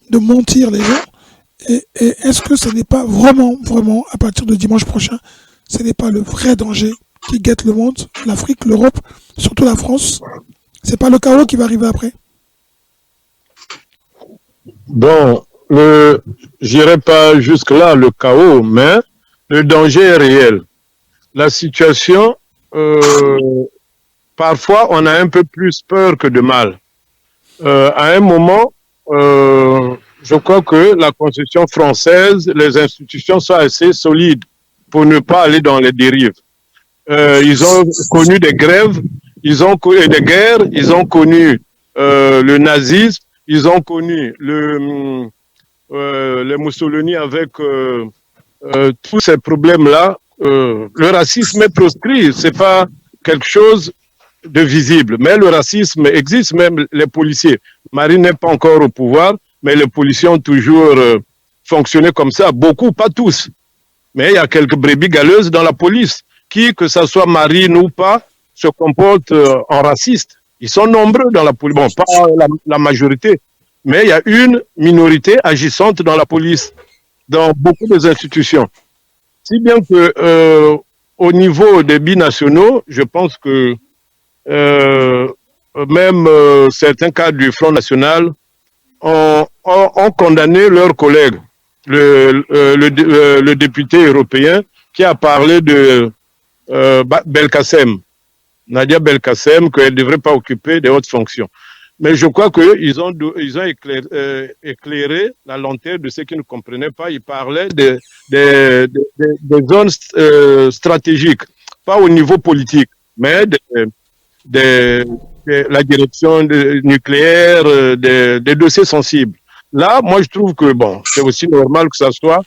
de mentir les gens et est-ce que ce n'est pas vraiment, à partir de dimanche prochain, ce n'est pas le vrai danger qui guette le monde, l'Afrique, l'Europe, surtout la France? C'est pas le chaos qui va arriver après? Bon, j'irai pas jusque-là, le chaos, mais le danger est réel. La situation, parfois, on a un peu plus peur que de mal. À un moment, je crois que la Constitution française, les institutions sont assez solides pour ne pas aller dans les dérives. Ils ont connu des grèves, ils ont connu des guerres, ils ont connu le nazisme, ils ont connu le Mussolini avec tous ces problèmes-là. Le racisme est proscrit, c'est pas quelque chose de visible, mais le racisme existe, même les policiers. Marine n'est pas encore au pouvoir, mais les policiers ont toujours fonctionné comme ça, beaucoup, pas tous. Mais il y a quelques brebis galeuses dans la police qui, que ce soit Marine ou pas, se comportent en raciste. Ils sont nombreux dans la police, bon, pas la majorité, mais il y a une minorité agissante dans la police, dans beaucoup des institutions. Si bien que au niveau des binationaux, je pense que même certains cadres du Front National ont condamné leurs collègues. Le député européen qui a parlé de Belkacem, Nadia Belkacem, qu'elle ne devrait pas occuper de hautes fonctions. Mais je crois qu'ils ont éclairé la lanterne de ceux qui ne comprenaient pas. Ils parlaient des zones stratégiques, pas au niveau politique, mais de la direction nucléaire, des dossiers sensibles. Là, moi, je trouve que, bon, c'est aussi normal que ça soit,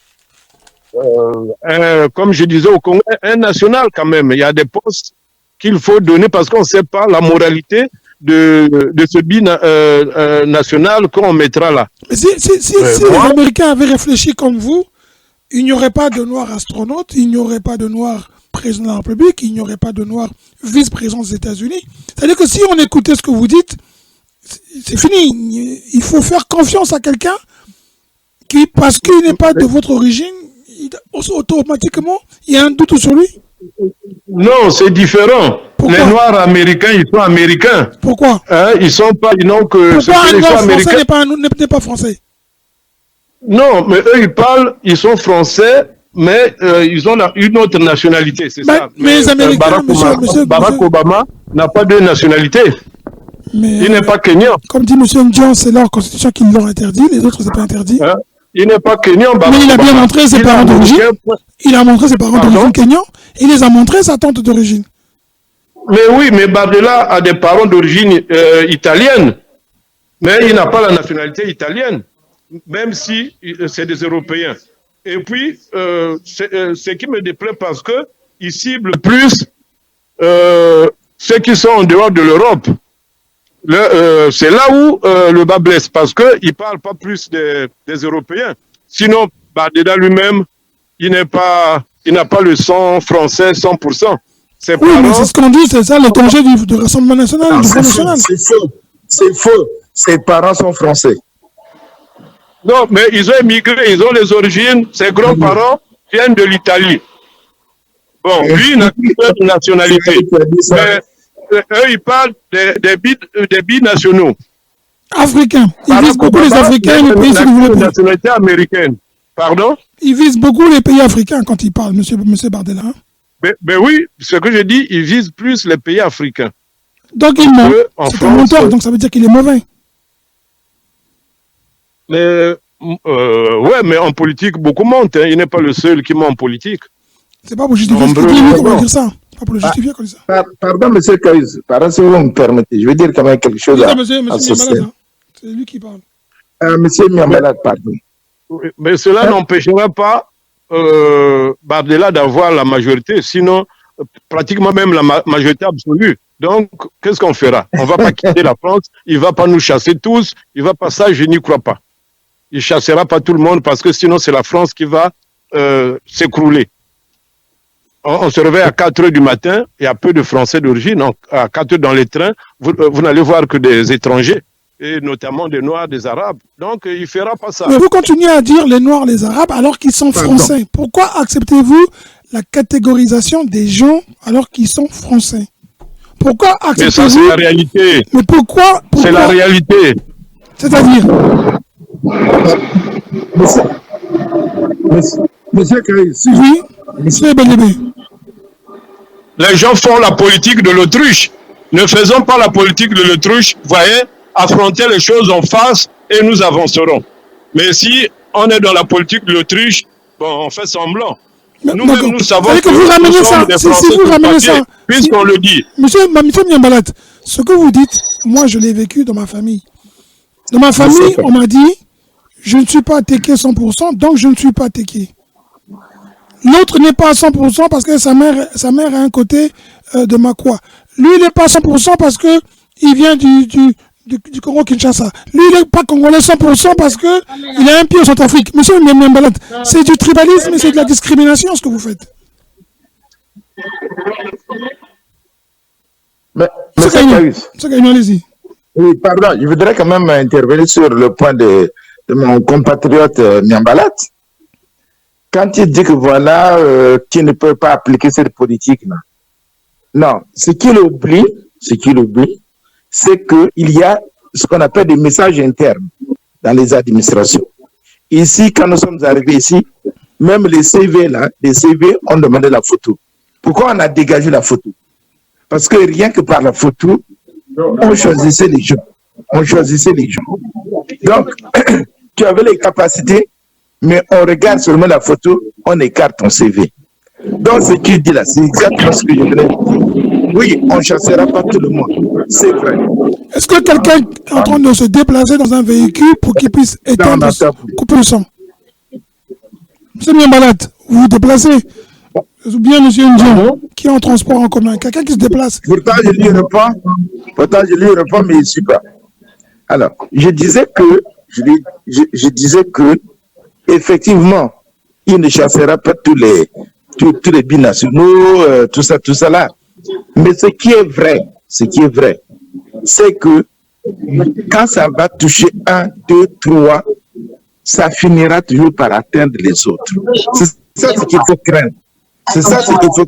comme je disais au Congo, un national quand même. Il y a des postes qu'il faut donner parce qu'on ne sait pas la moralité de ce binational qu'on mettra là. Mais si les Américains avaient réfléchi comme vous, il n'y aurait pas de Noirs astronautes, il n'y aurait pas de Noirs président de la République, il n'y aurait pas de Noirs vice-président des États-Unis. C'est-à-dire que si on écoutait ce que vous dites, c'est fini. Il faut faire confiance à quelqu'un qui, parce qu'il n'est pas de votre origine, automatiquement, il y a un doute sur lui. Non, c'est différent. Pourquoi? Les Noirs américains, ils sont américains. Pourquoi? Ils sont pas, ils n'ont que. Pourquoi un Noir américains français n'est pas français? Non, mais eux, ils parlent, ils sont français, mais ils ont une autre nationalité, c'est ça. Mais les Américains, Barack Obama n'a pas de nationalité. Mais, il n'est pas kenyan. Comme dit M. Ndian, c'est leur constitution qui l'ont interdit, les autres, c'est pas interdit. Il n'est pas kenyan. Mais il a bien montré ses parents d'origine. Il a montré ses parents d'origine kenyan. Il les a montré sa tante d'origine. Mais oui, mais Bardella a des parents d'origine italienne. Mais il n'a pas la nationalité italienne. Même si c'est des Européens. Et puis, ce qui me déplaît parce qu'il cible plus ceux qui sont en dehors de l'Europe. C'est là où le bas blesse, parce qu'il ne parle pas plus des Européens. Sinon, Bardella lui-même, il n'a pas le sang français 100%. Oui, mais c'est ce qu'on dit, c'est ça le danger du Rassemblement national, du Front national. C'est faux. Ses parents sont français. Non, mais ils ont émigré, ils ont les origines, ses grands-parents viennent de l'Italie. Bon, lui, il n'a qu'une nationalité. Mais eux, ils parlent des binationaux. Africains. Ils visent beaucoup les Africains et les pays si vous voulez. Nationalité américaine. Pardon? Ils visent beaucoup les pays africains quand ils parlent, monsieur Bardella. Hein? Mais oui, ce que je dis, ils visent plus les pays africains. Donc il ment. C'est un menteur, donc ça veut dire qu'il est mauvais. Mais, ouais, mais en politique, beaucoup mentent. Hein. Il n'est pas le seul qui ment en politique. C'est pas pour justifier ce qu'il dit, qu'on va dire ça. Pas pour le justifier comme ça. Pardon, monsieur Caïs, pardon, si vous me permettez, je veux dire quand même quelque chose à Monsieur hein. C'est lui qui parle. Monsieur Miambalade, pardon. Mais cela n'empêchera pas Bardella d'avoir la majorité, sinon pratiquement même la majorité absolue. Donc, qu'est-ce qu'on fera? On ne va pas quitter la France, il ne va pas nous chasser tous, il va pas ça, je n'y crois pas. Il ne chassera pas tout le monde parce que sinon c'est la France qui va s'écrouler. On se réveille à 4 h du matin, il y a peu de Français d'origine, à 4 h dans les trains, vous n'allez voir que des étrangers, et notamment des Noirs, des Arabes. Donc, il ne fera pas ça. Mais vous continuez à dire les Noirs, les Arabes, alors qu'ils sont français. Pourquoi acceptez-vous la catégorisation des gens alors qu'ils sont français? Pourquoi acceptez-vous? Mais ça, c'est la réalité. Mais pourquoi c'est la réalité. C'est-à-dire Monsieur Caïs, oui, monsieur Belébé. Les gens font la politique de l'autruche. Ne faisons pas la politique de l'autruche, voyez, affronter les choses en face et nous avancerons. Mais si on est dans la politique de l'autruche, bon, on fait semblant. Nous-mêmes, nous savons que vous ramenez ça. Si vous ramenez ça, puisqu'on le dit. Monsieur Miambalade, ce que vous dites, moi je l'ai vécu dans ma famille. Dans ma famille, on m'a dit, je ne suis pas attaqué 100%, donc je ne suis pas attaqué. L'autre n'est pas à 100% parce que sa mère a un côté de Makwa. Lui, il n'est pas à 100% parce que il vient du Congo-Kinshasa. Lui, il n'est pas congolais 100% parce que il a un pied au Centrafrique. Monsieur Miambalade, c'est du tribalisme et c'est de la discrimination ce que vous faites. Mais, monsieur Caïs, allez-y. Oui, pardon, je voudrais quand même intervenir sur le point de mon compatriote Miambalade. Quand il dit que voilà, qu'il ne peut pas appliquer cette politique-là. Non, ce qu'il oublie, c'est qu'il y a ce qu'on appelle des messages internes. dans les administrations. Ici, quand nous sommes arrivés ici, même les CV là, les CV ont demandé la photo. Pourquoi on a dégagé la photo? Parce que rien que par la photo, on choisissait les gens. On choisissait les gens. Donc, tu avais les capacités, mais on regarde seulement la photo, on écarte ton CV. Donc, ce que tu dis là, c'est exactement ce que je voulais dire. Oui, on ne chassera pas tout le monde. C'est vrai. Est-ce que quelqu'un est en train de se déplacer dans un véhicule pour qu'il puisse éteindre, couper le sang? Monsieur Miambalat, vous vous déplacez? Ou bien monsieur Ndion, qui est en transport en commun? Quelqu'un qui se déplace? Pourtant, je lui réponds, mais il ne suit pas. Alors, je disais que, effectivement, il ne chassera pas tous les binationaux, tout ça là. Mais ce qui est vrai, c'est que quand ça va toucher 1, 2, 3, ça finira toujours par atteindre les autres. C'est ça ce qu'il faut craindre. C'est ça ce qu'il faut.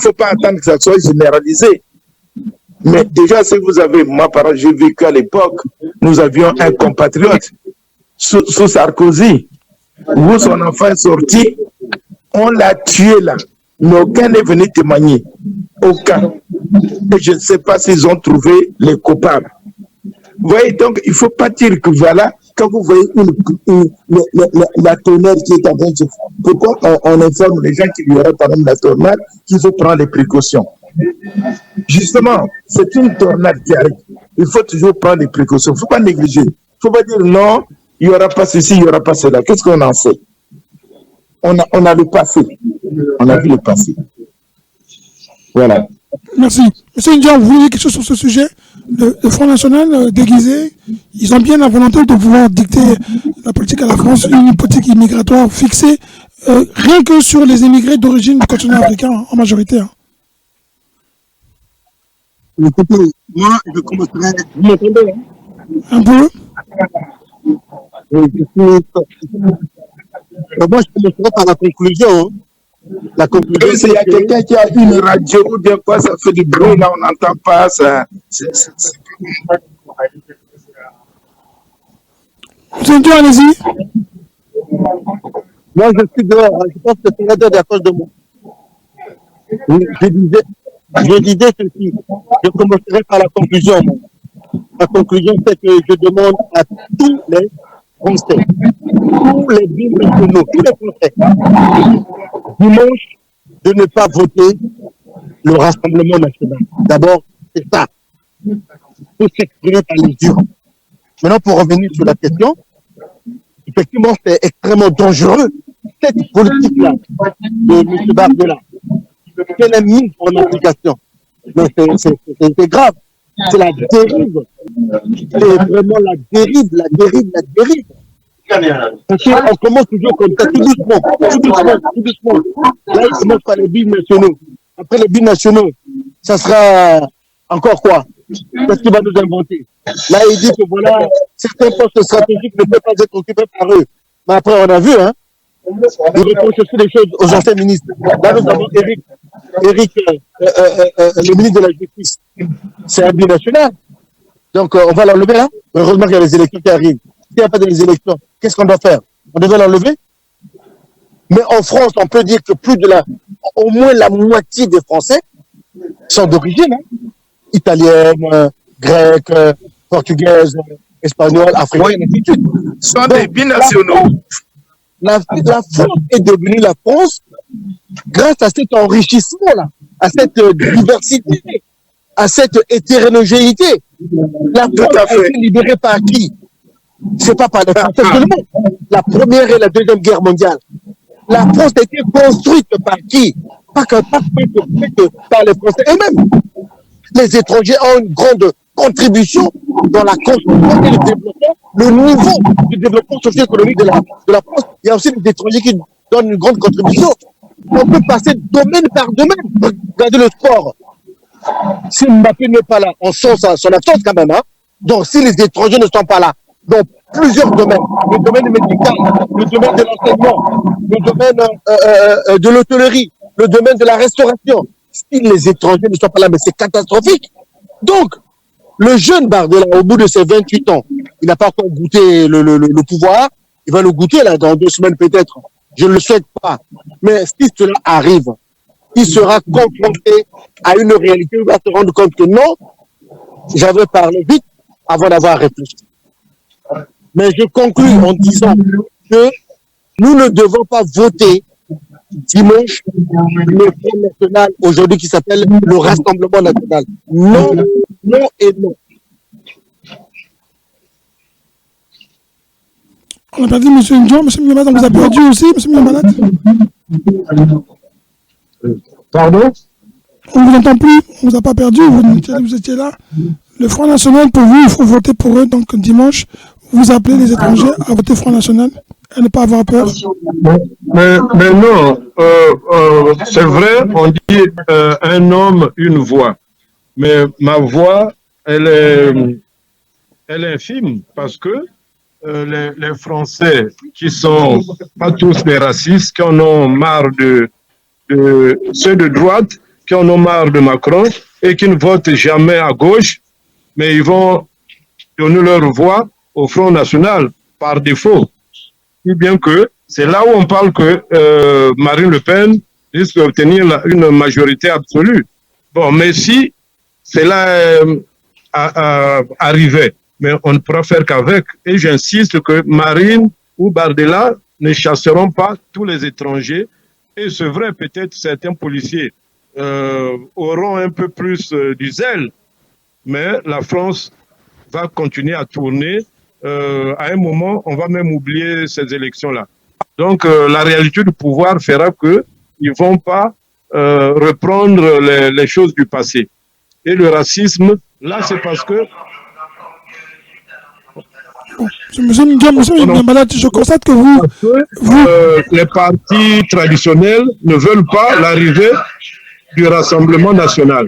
Faut pas attendre que ça soit généralisé. Mais déjà, si vous avez, moi, par exemple, j'ai vécu à l'époque, nous avions un compatriote sous Sarkozy, où son enfant est sorti, on l'a tué là. Mais aucun n'est venu témoigner. Aucun. Et je ne sais pas s'ils ont trouvé les coupables. Vous voyez, donc, il ne faut pas dire que voilà, quand vous voyez la tornade qui est en train de se faire, pourquoi on informe les gens qu'il y aura par exemple la tornade, qu'il faut prendre les précautions? Justement, c'est une tornade qui arrive. Il faut toujours prendre des précautions. Il ne faut pas négliger. Il ne faut pas dire non, il n'y aura pas ceci, il n'y aura pas cela. Qu'est-ce qu'on en sait? On a le passé. On a vu le passé. Voilà. Merci. Monsieur Ndiaye, vous voulez dire quelque chose sur ce sujet? Le Front National déguisé, ils ont bien la volonté de pouvoir dicter la politique à la France, une politique immigratoire fixée, rien que sur les immigrés d'origine du continent africain en majorité. Hein. Écoutez, moi, je commencerai. Vous m'entendez, hein? Un peu. Moi, je commencerai par la conclusion. Hein. La conclusion, il y a quelqu'un qui a une radio ou bien quoi, ça fait du bruit, là, on n'entend pas ça. Monsieur Ndiaye, allez-y. Moi, je suis dehors. Je pense que c'est la à cause de moi. Je disais ceci. Je commencerai par la conclusion. La conclusion, c'est que je demande à tous les Français, tous les binationaux, tous les Français, dimanche, de ne pas voter le Rassemblement national. D'abord, c'est ça. Il faut s'exprimer par les urnes. Maintenant, pour revenir sur la question, effectivement, c'est extrêmement dangereux, cette politique-là de M. Bardella. Qu'elle a mise en application. Mais c'est grave. C'est la dérive. C'est vraiment la dérive. Parce qu'on commence toujours comme ça, tout doucement. Là, il commence par les binationaux. Après les binationaux, ça sera encore quoi? Qu'est-ce qu'il va nous inventer? Là, il dit que voilà, certains postes stratégiques ne peuvent pas être occupés par eux. Mais après, on a vu, hein, il reproche aussi des choses aux anciens ministres. Là, nous avons Eric, le ministre de la Justice. C'est un binational. Donc, on va l'enlever là. Heureusement qu'il y a les élections qui arrivent. S'il n'y a pas de élections, qu'est-ce qu'on doit faire? On devait l'enlever? Mais en France, on peut dire que au moins la moitié des Français sont d'origine, hein, italienne, grecque, portugaise, espagnole, africaine, et ainsi de suite. Sont des binationaux. La France est devenue la France grâce à cet enrichissement-là, à cette diversité, à cette hétérogénéité. La France a été libérée par qui? C'est pas par les Français seulement. La Première et la Deuxième Guerre mondiale. La France a été construite par qui? Pas que par les Français eux-mêmes. Les étrangers ont une grande contribution dans la construction et le développement, le niveau du développement socio-économique de la France. Il y a aussi des étrangers qui donnent une grande contribution. On peut passer domaine par domaine. Regardez le sport. Si Mbappé n'est pas là, on sent son absence quand même. Hein? Donc, si les étrangers ne sont pas là, dans plusieurs domaines, le domaine médical, le domaine de l'enseignement, le domaine de l'hôtellerie, le domaine de la restauration, si les étrangers ne sont pas là, mais c'est catastrophique. Donc, le jeune Bardella, au bout de ses 28 ans, il n'a pas encore goûté le pouvoir. Il va le goûter là dans 2 semaines peut-être. Je ne le souhaite pas. Mais si cela arrive, il sera confronté à une réalité. Il va se rendre compte que non, j'avais parlé vite avant d'avoir réfléchi. Mais je conclus en disant que nous ne devons pas voter dimanche le Front national aujourd'hui qui s'appelle le Rassemblement national. Non, non et non. On a perdu M. Ndion. M. Miambalat, on vous a perdu aussi, M. Miambalat. Pardon? On ne vous entend plus, on ne vous a pas perdu, vous étiez là. Le Front National, pour vous, il faut voter pour eux. Donc dimanche, vous appelez les étrangers à voter Front National et ne pas avoir peur. Mais non, c'est vrai, on dit un homme, une voix. Mais ma voix, elle est infime parce que les Français qui sont pas tous des racistes, qui en ont marre de ceux de droite, qui en ont marre de Macron et qui ne votent jamais à gauche, mais ils vont donner leur voix au Front National par défaut. Si bien que c'est là où on parle que Marine Le Pen risque d'obtenir une majorité absolue. Bon, mais si cela arrivait, mais on ne pourra faire qu'avec. Et j'insiste que Marine ou Bardella ne chasseront pas tous les étrangers. Et c'est vrai, peut-être certains policiers auront un peu plus du zèle, mais la France va continuer à tourner. À un moment, on va même oublier ces élections-là. Donc, la réalité du pouvoir fera qu'ils ne vont pas reprendre les choses du passé. Et le racisme, là, c'est parce que... Monsieur Miambalat, je constate que vous... les partis traditionnels ne veulent pas l'arrivée du Rassemblement national.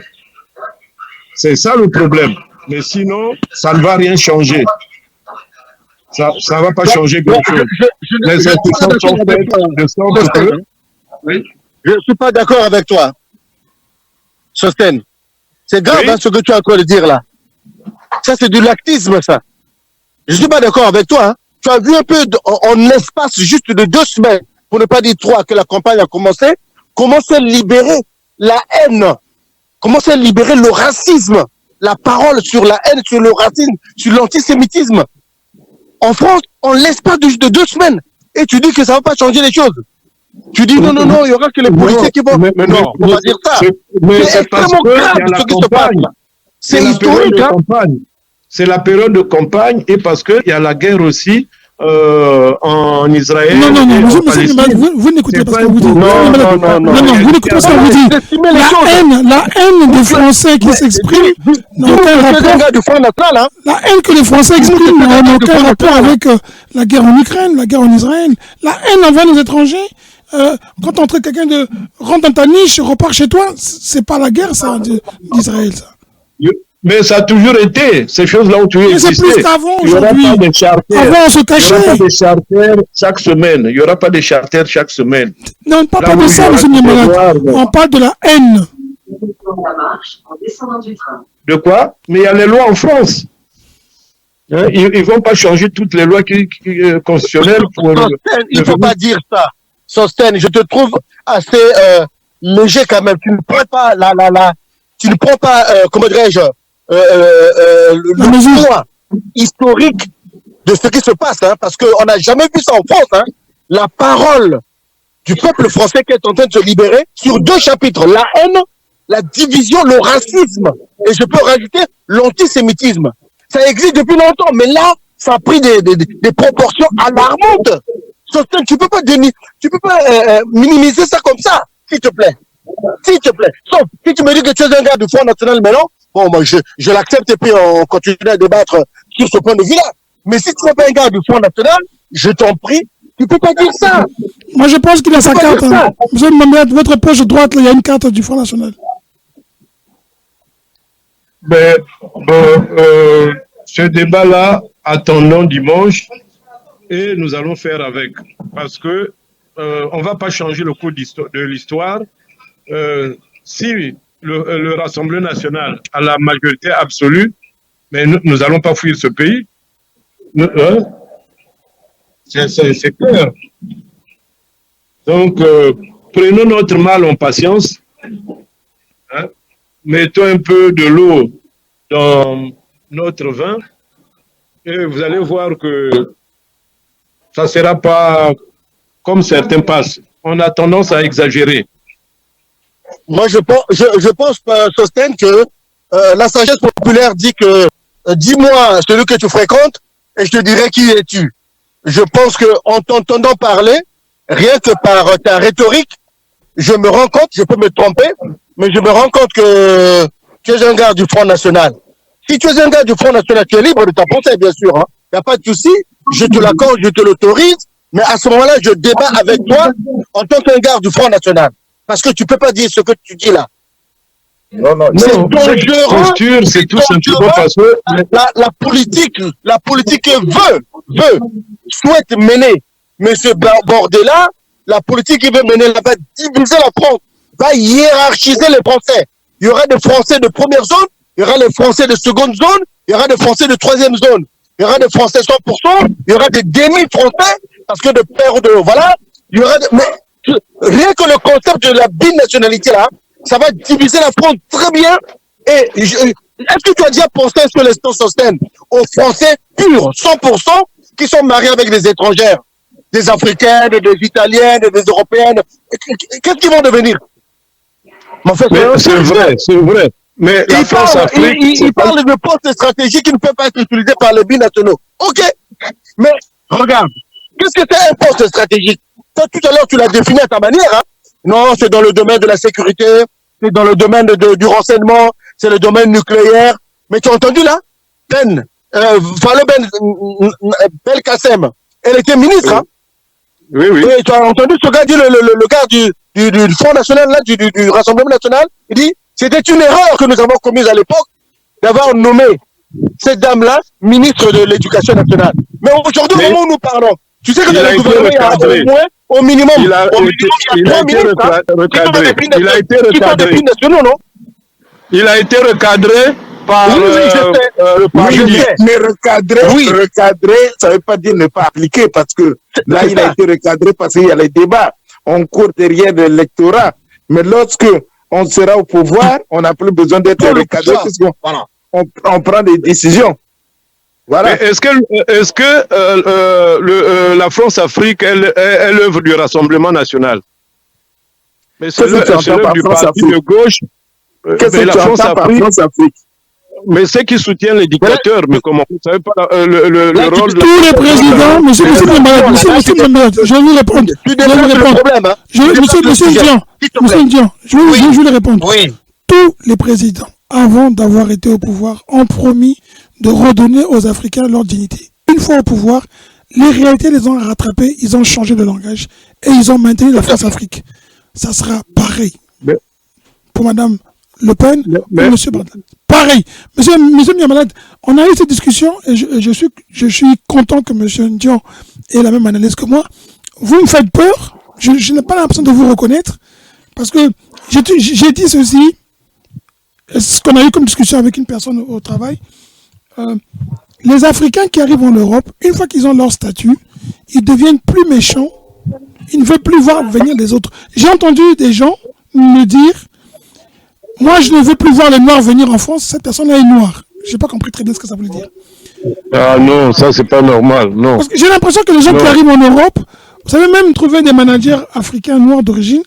C'est ça le problème. Mais sinon, ça ne va rien changer. Ça ne va pas changer grand-chose. Les institutions sont faites de sorte que... Oui. Je ne suis pas d'accord avec toi, Sosten. C'est grave Oui. ce que tu as encore de dire là. Ça, c'est du lactisme, ça. Je ne suis pas d'accord avec toi. Hein. Tu as vu un peu en espace juste de 2 semaines, pour ne pas dire 3, que la campagne a commencé, comment se libérer la haine, comment se libérer le racisme, la parole sur la haine, sur le racisme, sur l'antisémitisme. En France, on laisse pas de 2 semaines. Et tu dis que ça ne va pas changer les choses. Tu dis non, il y aura que les policiers qui vont... Mais non, on va dire ça. C'est extrêmement grave ce qui se passe. C'est historique. C'est la période de campagne et parce qu'il y a la guerre aussi en Israël. Non, vous n'écoutez pas ce que vous dites. Non, vous n'écoutez pas ce que vous dites. La haine des Français qui s'expriment n'a aucun rapport. La haine que les Français expriment n'a aucun rapport avec la guerre en Ukraine, la guerre en Israël. La haine envers les étrangers. Quand quelqu'un rentre dans ta niche, repart chez toi, c'est pas la guerre ça d'Israël ça. Mais ça a toujours été, ces choses-là ont toujours existé. Mais c'est plus qu'avant aujourd'hui. Avant, on se cachait. Il n'y aura pas de charters chaque semaine. Il n'y aura pas de charters chaque semaine. Non, on ne parle pas de ça, M. Miambalat. On parle de la haine. De quoi? Mais il y a les lois en France. Hein? Ils ne vont pas changer toutes les lois constitutionnelles pour... Il ne faut pas dire ça. Sosten, je te trouve assez léger quand même. Tu ne prends pas tu ne prends pas, comment dirais-je, le poids historique de ce qui se passe, hein, parce qu'on n'a jamais vu ça en France. Hein. La parole du peuple français qui est en train de se libérer sur 2 chapitres, la haine, la division, le racisme, et je peux rajouter l'antisémitisme. Ça existe depuis longtemps, mais là, ça a pris des proportions alarmantes. Sosten, tu peux pas minimiser ça comme ça, s'il te plaît. S'il te plaît. Sauf, si tu me dis que tu es un gars du Front National maintenant, bon, moi, je l'accepte et puis on continue à débattre sur ce point de vue-là. Mais si tu n'es pas un gars du Front National, je t'en prie, tu peux pas dire ça. Moi, je pense qu'il a sa carte. Hein. Monsieur Miambalat, votre poche droite, là, il y a une carte du Front National. Mais, ce débat-là, attendons dimanche et nous allons faire avec. Parce que on ne va pas changer le cours de l'histoire. Si le Rassemblement national a la majorité absolue, mais nous n'allons pas fuir ce pays. Hein? C'est clair. Donc, prenons notre mal en patience. Hein? Mettons un peu de l'eau dans notre vin et vous allez voir que ça ne sera pas comme certains passent. On a tendance à exagérer. Moi, je pense Sostène, que la sagesse populaire dit que dis-moi celui que tu fréquentes et je te dirai qui es-tu. Je pense qu'en t'entendant parler, rien que par ta rhétorique, je me rends compte, je peux me tromper, mais je me rends compte que tu es un gars du Front National. Si tu es un gars du Front National, tu es libre de ta pensée, bien sûr. Il n'y a pas de souci, je te l'accorde, je te l'autorise, mais à ce moment-là, je débat avec toi en tant qu'un gars du Front National. Parce que tu ne peux pas dire ce que tu dis là. Non, non, C'est non. dangereux. C'est tout simplement parce que la politique souhaite mener, mais ce bordel-là, la politique qui veut mener, là, va diviser la France, va hiérarchiser les Français. Il y aura des Français de première zone, il y aura des Français de seconde zone, il y aura des Français de troisième zone, il y aura des Français 100%, il y aura des demi-Français, parce que de père de... Voilà, il y aura... Mais rien que le concept de la binationalité, là, ça va diviser la France très bien. Et est-ce que tu as déjà pensé sur l'instant Sostène aux Français purs, 100%, qui sont mariés avec des étrangères, des Africaines, des Italiennes, des Européennes? Qu'est-ce qu'ils vont devenir? C'est vrai. Mais la France-Afrique... Il parle de postes stratégiques qui ne peuvent pas être utilisés par les binationaux. Ok, mais regarde, qu'est-ce que c'est un poste stratégique? Toi, tout à l'heure, tu l'as défini à ta manière. Hein? Non, c'est dans le domaine de la sécurité, c'est dans le domaine du renseignement, c'est le domaine nucléaire. Mais tu as entendu là? Fallait Belkacem, elle était ministre. Hein? Oui. Et tu as entendu ce gars dire, le gars du Front National, là, du Rassemblement National, il dit, c'était une erreur que nous avons commise à l'époque d'avoir nommé cette dame-là ministre de l'Éducation nationale. Mais aujourd'hui, au moment où nous parlons, tu sais que dans le gouvernement, il y a au moins, au minimum, il y a 3 ministres qui sont des pays nationaux, non? Il a été recadré par mais recadrer, ça ne veut pas dire ne pas appliquer, parce que là, il a été recadré parce qu'il y a les débats. On court derrière de l'électorat. Mais lorsque on sera au pouvoir, on n'a plus besoin d'être recadré, puisqu'on on prend des décisions. Voilà. Est-ce que la France-Afrique est l'œuvre du Rassemblement national? Mais c'est l'œuvre du parti de gauche. Qu'est-ce que tu entends par France-Afrique? Mais ceux qui soutiennent les dictateurs, mais comment vous savez pas le rôle de... Tous les présidents, monsieur je vais vous répondre. Monsieur Ndian, je vais lui répondre. Oui. Tous les présidents, avant d'avoir été au pouvoir, ont promis de redonner aux Africains leur dignité. Une fois au pouvoir, les réalités les ont rattrapés, ils ont changé de langage et ils ont maintenu la France-Afrique. Ça sera pareil pour Madame Le Pen et M. Barthelemy. Pareil. Monsieur Miamalad, on a eu cette discussion et je suis content que M. Ndian ait la même analyse que moi. Vous me faites peur. Je n'ai pas l'impression de vous reconnaître parce que j'ai dit ceci, ce qu'on a eu comme discussion avec une personne au travail. Les Africains qui arrivent en Europe, une fois qu'ils ont leur statut, ils deviennent plus méchants. Ils ne veulent plus voir venir les autres. J'ai entendu des gens me dire, moi je ne veux plus voir les Noirs venir en France, cette personne-là est noire. Je n'ai pas compris très bien ce que ça voulait dire. Ah non, ça c'est pas normal, non. Parce que j'ai l'impression que les gens qui arrivent en Europe, vous savez même trouver des managers africains noirs d'origine,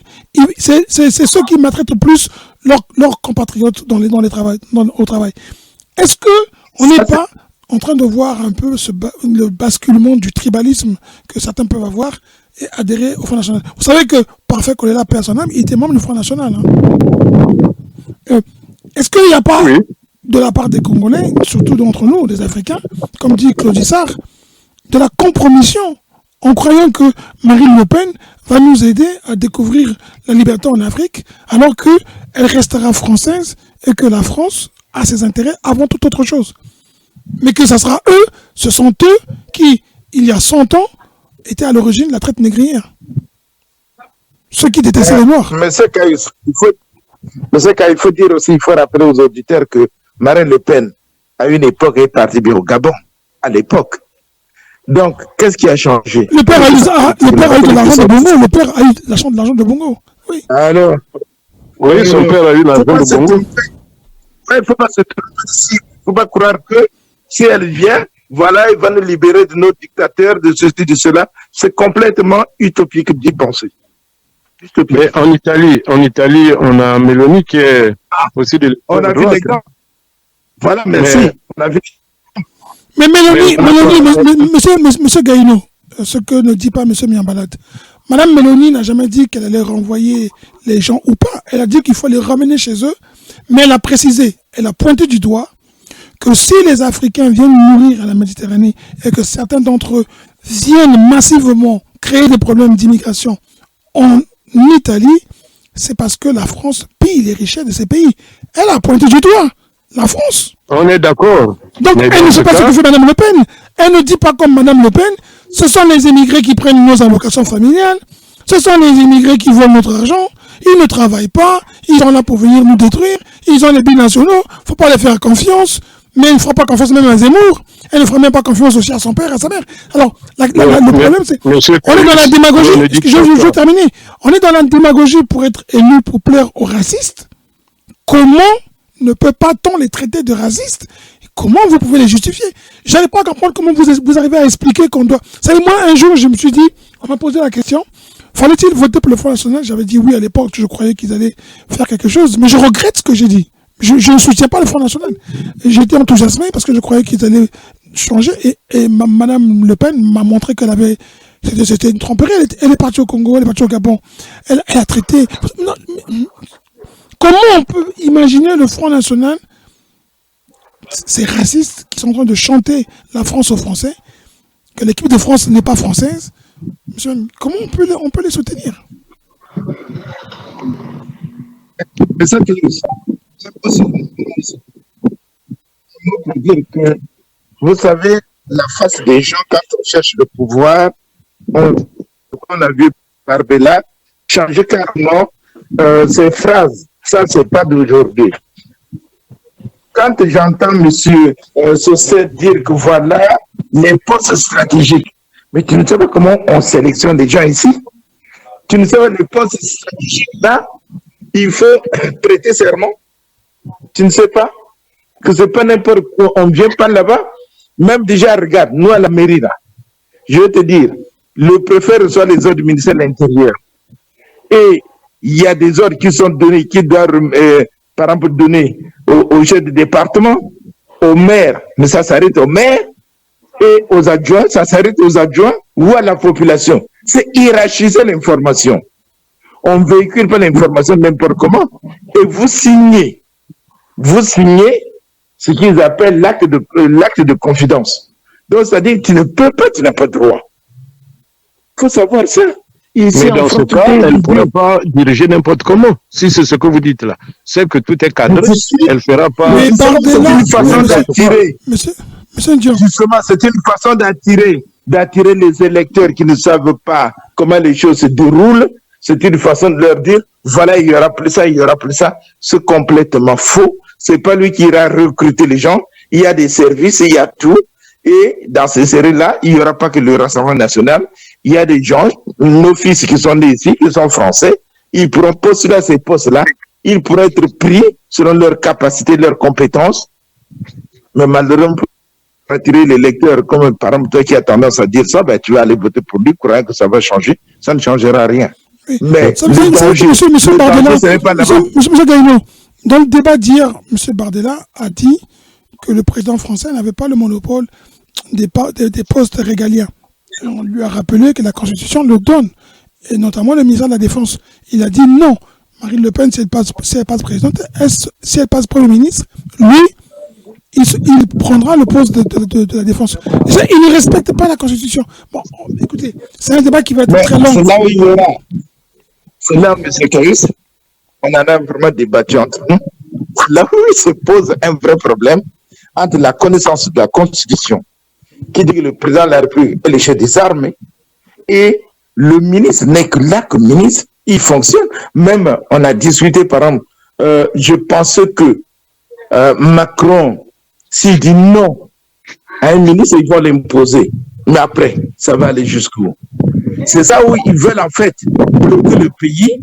c'est ceux qui maltraitent le plus leurs compatriotes au travail. Est-ce qu'on n'est pas en train de voir un peu le basculement du tribalisme que certains peuvent avoir et adhérer au Front National? Vous savez que Parfait Kolela Personnel, il était membre du Front National. Hein. Est-ce qu'il n'y a pas, de la part des Congolais, surtout d'entre nous, des Africains, comme dit Claude Issard, de la compromission en croyant que Marine Le Pen va nous aider à découvrir la liberté en Afrique, alors qu'elle restera française et que la France a ses intérêts avant toute autre chose. Mais que ce sont eux qui, il y a 100 ans, étaient à l'origine de la traite négrière. Ceux qui détestaient les Noirs. Mais c'est qu'il faut dire aussi, il faut rappeler aux auditeurs que Marine Le Pen, à une époque, est partie au Gabon, à l'époque. Donc, qu'est-ce qui a changé? Le père a eu de l'argent de Bongo. Le père a eu de l'argent de Bongo. Oui. Alors, Oui, son père a eu l'argent de Bongo. Il ne faut pas se tromper ici. Il ne faut pas croire que si elle vient, voilà, il va nous libérer de nos dictateurs, de ceci, de cela. C'est complètement utopique d'y penser. Utopique. Mais en Italie, on a Meloni qui est aussi de On a vu l'exemple. Voilà, merci. Mais- On a vu. Mais Mélanie, monsieur Gaïno, ce que ne dit pas monsieur Miambalat, Madame Mélanie n'a jamais dit qu'elle allait renvoyer les gens ou pas. Elle a dit qu'il faut les ramener chez eux, mais elle a précisé, elle a pointé du doigt que si les Africains viennent mourir à la Méditerranée et que certains d'entre eux viennent massivement créer des problèmes d'immigration en Italie, c'est parce que la France pille les richesses de ces pays. Elle a pointé du doigt la France. On est d'accord. Donc, Mais elle dans ne ce sait pas ce cas- que fait Mme Le Pen. Elle ne dit pas comme Mme Le Pen, ce sont les immigrés qui prennent nos allocations familiales, ce sont les immigrés qui volent notre argent, ils ne travaillent pas, ils sont là pour venir nous détruire, ils ont les binationaux, il ne faut pas les faire confiance, mais elle ne fera pas confiance même à Zemmour, elle ne fera même pas confiance aussi à son père et à sa mère. Alors, le problème, c'est Monsieur on est dans la Kaïs, démagogie. on ne dit Je pas veux ça. terminer. On est dans la démagogie pour être élu, pour plaire aux racistes. Comment ne peut pas-on les traiter de racistes? Comment vous pouvez les justifier? Je n'arrive pas à comprendre comment vous arrivez à expliquer qu'on doit... Vous savez, moi, un jour, je me suis dit, on m'a posé la question, fallait-il voter pour le Front National? J'avais dit oui à l'époque, je croyais qu'ils allaient faire quelque chose, mais je regrette ce que j'ai dit. Je ne soutiens pas le Front National. J'étais enthousiasmé parce que je croyais qu'ils allaient changer et Madame Le Pen m'a montré qu'elle avait... C'était une tromperie. Elle est partie au Congo, elle est partie au Gabon. Elle a traité... Non, comment on peut imaginer le Front National, ces racistes qui sont en train de chanter la France aux Français, que l'équipe de France n'est pas française? Monsieur, comment on peut les soutenir? Mais ça, c'est possible. Pour dire que, vous savez, la face des gens, quand on cherche le pouvoir, on a vu Barbella changer carrément ses phrases. Ça, c'est pas d'aujourd'hui. Quand j'entends M. Sosset dire que voilà les postes stratégiques, mais tu ne sais pas comment on sélectionne les gens ici. Tu ne sais pas les postes stratégiques là, il faut prêter serment. Tu ne sais pas que c'est pas n'importe quoi, on ne vient pas là-bas. Même déjà, regarde, nous à la mairie là, je vais te dire, le préfet reçoit les ordres du ministère de l'Intérieur. Et il y a des ordres qui sont donnés, qui doivent, par exemple, donner au chef de département, au maire, mais ça s'arrête au maire, et aux adjoints, ça s'arrête aux adjoints ou à la population. C'est hiérarchiser l'information. On ne véhicule pas l'information n'importe comment. Et vous signez ce qu'ils appellent l'acte de confidence. Donc, c'est-à-dire que tu ne peux pas, tu n'as pas de droit. Il faut savoir ça. Ici, Mais dans ce cas, elle ne pourra pas diriger n'importe comment. Si c'est ce que vous dites là, c'est que tout est cadré, elle ne fera pas... Mais c'est une façon d'attirer. Monsieur Dion. Justement, c'est une façon d'attirer les électeurs qui ne savent pas comment les choses se déroulent. C'est une façon de leur dire, voilà, il y aura plus ça, il y aura plus ça. C'est complètement faux. C'est pas lui qui ira recruter les gens. Il y a des services, il y a tout. Et dans ces séries-là, il n'y aura pas que le Rassemblement national. Il y a des gens, nos fils qui sont nés ici, qui sont français. Ils pourront postuler à ces postes-là. Ils pourront être pris selon leur capacité, leurs compétences. Mais malheureusement, pour attirer les lecteurs, comme par exemple toi qui as tendance à dire ça, ben, tu vas aller voter pour lui, croyant que ça va changer. Ça ne changera rien. Oui. Mais Monsieur Bardella, ce n'est pas là-bas. Monsieur Gaïno, dans le débat d'hier, monsieur Bardella a dit que le président français n'avait pas le monopole des postes régaliens. Et on lui a rappelé que la Constitution le donne, et notamment le ministère de la Défense. Il a dit non. Marine Le Pen, si elle passe présidente, si elle passe Premier ministre, lui, il prendra le poste de la Défense. Déjà, il ne respecte pas la Constitution. Bon, écoutez, c'est un débat qui va être très long. C'est là où il y aura. C'est là, M. Caïs, on en a vraiment débattu entre nous. C'est là où il se pose un vrai problème entre la connaissance de la Constitution, qui dit que le président de la République est le chef des armées, et le ministre n'est que là que ministre, il fonctionne. Même, on a discuté, par exemple, je pense que Macron, s'il dit non à un ministre, il va l'imposer. Mais après, ça va aller jusqu'où? C'est ça où ils veulent en fait bloquer le pays,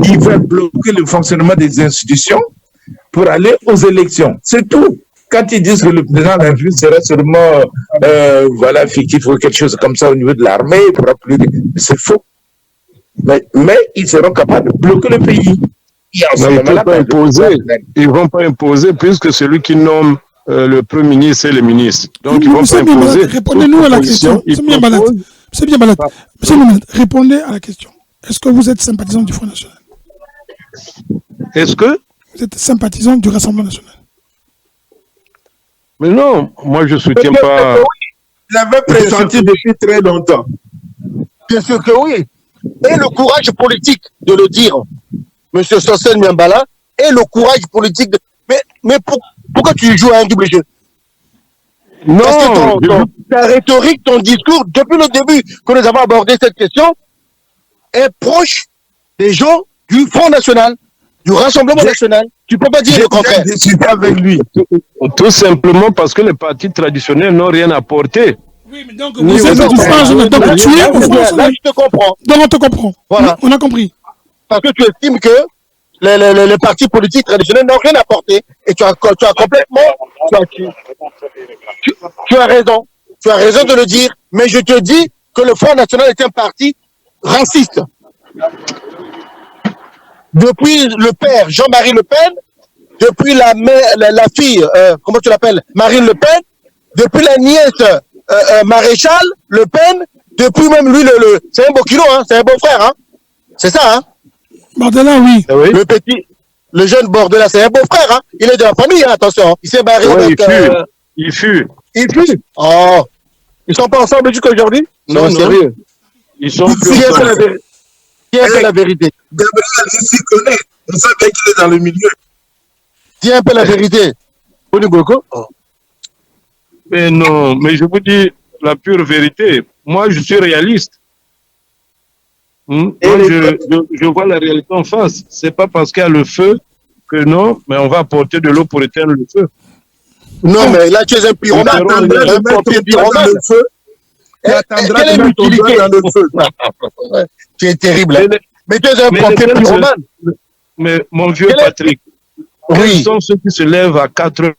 ils veulent bloquer le fonctionnement des institutions pour aller aux élections. C'est tout. Quand ils disent que le président de la République serait seulement voilà, fictif ou quelque chose comme ça au niveau de l'armée, c'est faux. Mais ils seront capables de bloquer le pays. Ils ne vont pas imposer puisque celui qui nomme le Premier ministre, c'est le ministre. Donc, ils vont pas imposer. Répondez-nous à la question. C'est bien malade. C'est bien malade. Monsieur Mohamed, répondez à la question. Est-ce que vous êtes sympathisant du Front National? Est-ce que vous êtes sympathisant du Rassemblement National? Mais non, moi je ne soutiens pas. Je l'avais pressenti depuis très longtemps. Bien sûr que oui. Et le courage politique de le dire, M. Sosthène Miambala, et le courage politique de... Mais pourquoi tu joues à un double jeu? Non, parce que ta rhétorique, ton discours, depuis le début que nous avons abordé cette question, est proche des gens du Front National, du Rassemblement National. Tu ne peux pas dire le contraire. J'ai discuté avec lui. Tout simplement parce que les partis traditionnels n'ont rien apporté. Oui, mais donc vous êtes du Front National. Donc tu es au Front National. Là, je te comprends. Donc on te comprend. Voilà. On a compris. Parce que tu estimes que les partis politiques traditionnels n'ont rien apporté. Et tu as complètement... Tu as raison. Tu as raison de le dire. Mais je te dis que le Front National est un parti raciste. Depuis le père Jean-Marie Le Pen, depuis la fille, comment tu l'appelles, Marine Le Pen, depuis la nièce Maréchal Le Pen, depuis même lui, c'est un beau kilo, hein, c'est un beau frère, hein. C'est ça, hein. Bordela, oui. Le petit, le jeune Bordela, c'est un beau frère, hein. Il est de la famille, hein, attention. Il s'est barré avec... Il fut. Oh. Ils sont pas ensemble jusqu'à aujourd'hui? Non, sérieux. Ils sont plus ensemble. Qui a fait la vérité? Gabriel, il s'y connaît. On sait bien qu'il est dans le milieu. Dis un peu la vérité. Mais non, mais je vous dis la pure vérité. Moi, je suis réaliste. Moi, je vois la réalité en face. C'est pas parce qu'il y a le feu que non, mais on va apporter de l'eau pour éteindre le feu. Non, mais là, tu es un pyromane. Le feu. Tu attendras de mettre ton doigt dans le feu. Tu es terrible. Mais tu es un pompier pyromane. Mais mon vieux Patrick, quels sont ceux qui se lèvent à 4 heures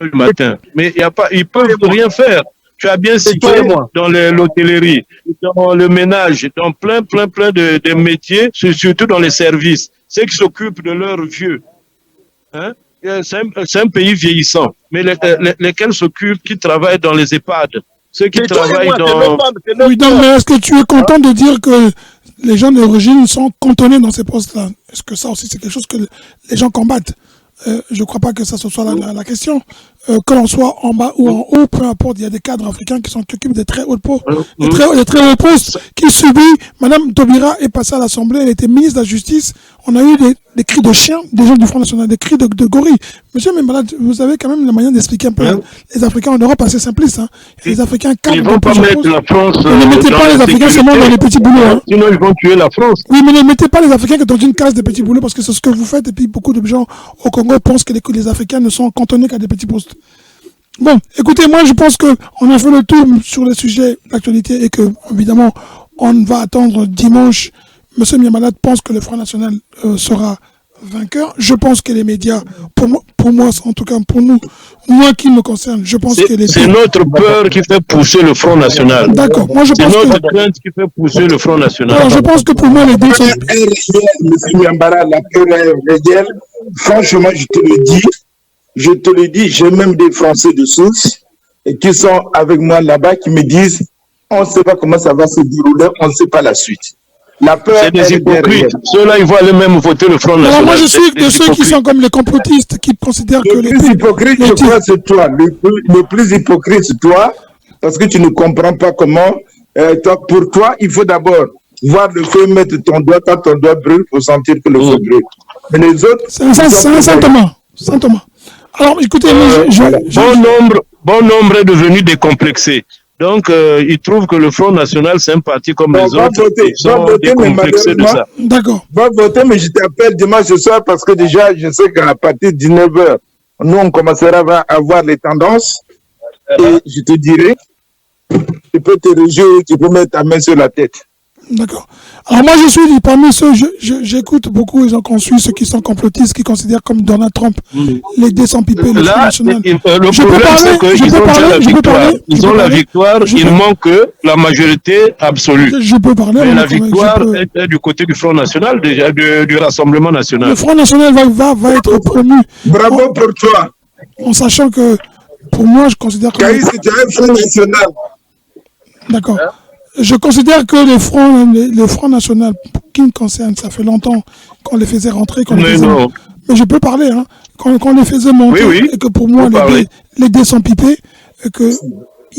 du matin? Mais ils peuvent rien faire. Tu as bien cité dans l'hôtellerie, dans le ménage, dans plein de métiers, surtout dans les services. Ceux qui s'occupent de leurs vieux. Hein? C'est un pays vieillissant. Mais lesquels s'occupent, qui travaillent dans les EHPAD, ceux qui travaillent dans... Oui, donc, mais est-ce que tu es content de dire que les gens d'origine sont cantonnés dans ces postes-là? Est-ce que ça aussi, c'est quelque chose que les gens combattent? Je ne crois pas que ça ce soit la question. Que l'on soit en bas ou en haut, peu importe, il y a des cadres africains qui occupent des très hauts postes, des très hauts postes, qui subissent. Madame Taubira est passée à l'Assemblée, elle était ministre de la Justice. On a eu des cris de chiens des gens du Front National, des cris de gorilles. Monsieur Miambala, vous avez quand même la manière d'expliquer un peu les Africains en Europe assez simplistes. Hein. Les Africains ils vont pas mettre la France. Ne mettez pas les Africains seulement dans les petits boulots. Hein. Sinon, ils vont tuer la France. Oui, mais ne mettez pas les Africains dans une case de petits boulots parce que c'est ce que vous faites. Et puis beaucoup de gens au Congo pensent que les Africains ne sont cantonnés qu'à des petits postes. Bon, écoutez, moi je pense qu'on a fait le tour sur les sujets d'actualité et que, évidemment, on va attendre dimanche. Monsieur Miambala pense que le Front National sera vainqueur. Je pense que les médias, pour moi, en tout cas pour nous, moi qui me concerne, je pense que c'est notre peur qui fait pousser le Front National. D'accord. Moi, je pense c'est notre crainte qui fait pousser le Front National. Alors, je pense que pour moi, les deux sont... Monsieur Miambala, la peur est réelle. Franchement, je te le dis, j'ai même des Français de source qui sont avec moi là-bas qui me disent on ne sait pas comment ça va se dérouler, on ne sait pas la suite. La peur, c'est des hypocrites. Ceux-là, ils vont aller même voter le Front National. Alors moi, je suis de ceux qui sont comme les complotistes, qui considèrent que le plus hypocrite, je crois, c'est toi. Le plus hypocrite, c'est toi, parce que tu ne comprends pas comment. Pour toi, il faut d'abord voir le feu, mettre ton doigt quand ton doigt brûle pour sentir que le feu brûle. Mais les autres... C'est un sentiment. Alors, écoutez, bon nombre est devenu décomplexé. Donc, ils trouvent que le Front National, c'est un parti comme les autres. Ils sont décomplexés de ça. D'accord. Va voter, mais je t'appelle dimanche soir parce que déjà, je sais qu'à partir de 19h, nous, on commencera à avoir les tendances. Et je te dirai tu peux te réjouir, tu peux mettre ta main sur la tête. D'accord. Alors moi, je suis parmi ceux, j'écoute beaucoup les gens qu'on suit, ceux qui sont complotistes, qui considèrent comme Donald Trump les dés sans piper, le Front National. Le problème, c'est qu'ils ont déjà la victoire. Ils ont la victoire, il manque la majorité absolue. Je peux parler. Mais la victoire est du côté du Front National, déjà, du Rassemblement National. Le Front National va être promu. Bravo pour toi. En sachant que, pour moi, je considère que... Caïs, c'est un Front National. D'accord. Je considère que le Front National, qui me concerne, ça fait longtemps qu'on les faisait rentrer. Mais je peux parler, hein. Qu'on les faisait monter, et que pour moi, les dés sont pipés, et qu'il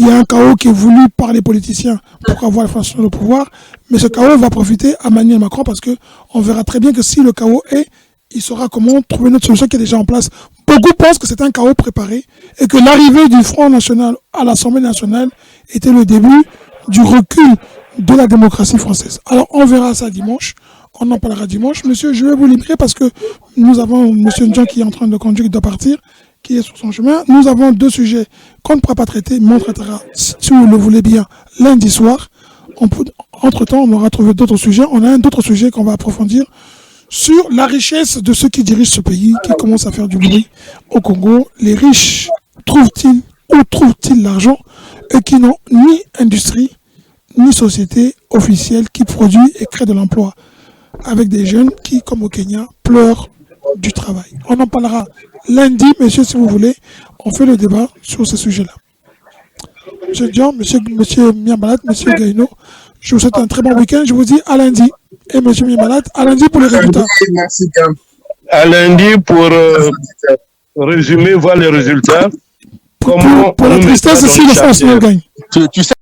y a un chaos qui est voulu par les politiciens pour avoir le Front National au pouvoir. Mais ce chaos va profiter à Emmanuel Macron parce qu'on verra très bien que si le chaos est, il saura comment trouver notre solution qui est déjà en place. Beaucoup pensent que c'est un chaos préparé et que l'arrivée du Front National à l'Assemblée nationale était le début du recul de la démocratie française. Alors, on verra ça dimanche. On en parlera dimanche. Monsieur, je vais vous libérer parce que nous avons monsieur Jean qui est en train de conduire, qui doit partir, qui est sur son chemin. Nous avons 2 sujets qu'on ne pourra pas traiter, mais on traitera, si vous le voulez bien, lundi soir. Entre-temps, on aura trouvé d'autres sujets. On a un autre sujet qu'on va approfondir sur la richesse de ceux qui dirigent ce pays, qui commencent à faire du bruit au Congo. Les riches où trouvent-ils l'argent et qui n'ont ni industrie, ni société officielle qui produit et crée de l'emploi, avec des jeunes qui, comme au Kenya, pleurent du travail. On en parlera lundi, messieurs, si vous voulez. On fait le débat sur ce sujet-là. Monsieur Jean, monsieur Miambalat, monsieur Gaïno, je vous souhaite un très bon week-end. Je vous dis à lundi. Et monsieur Miambalat, à lundi pour les résultats. Merci, Cam. À lundi pour résumer, voir les résultats. Pour la tristesse, si le France gagne. Tu sais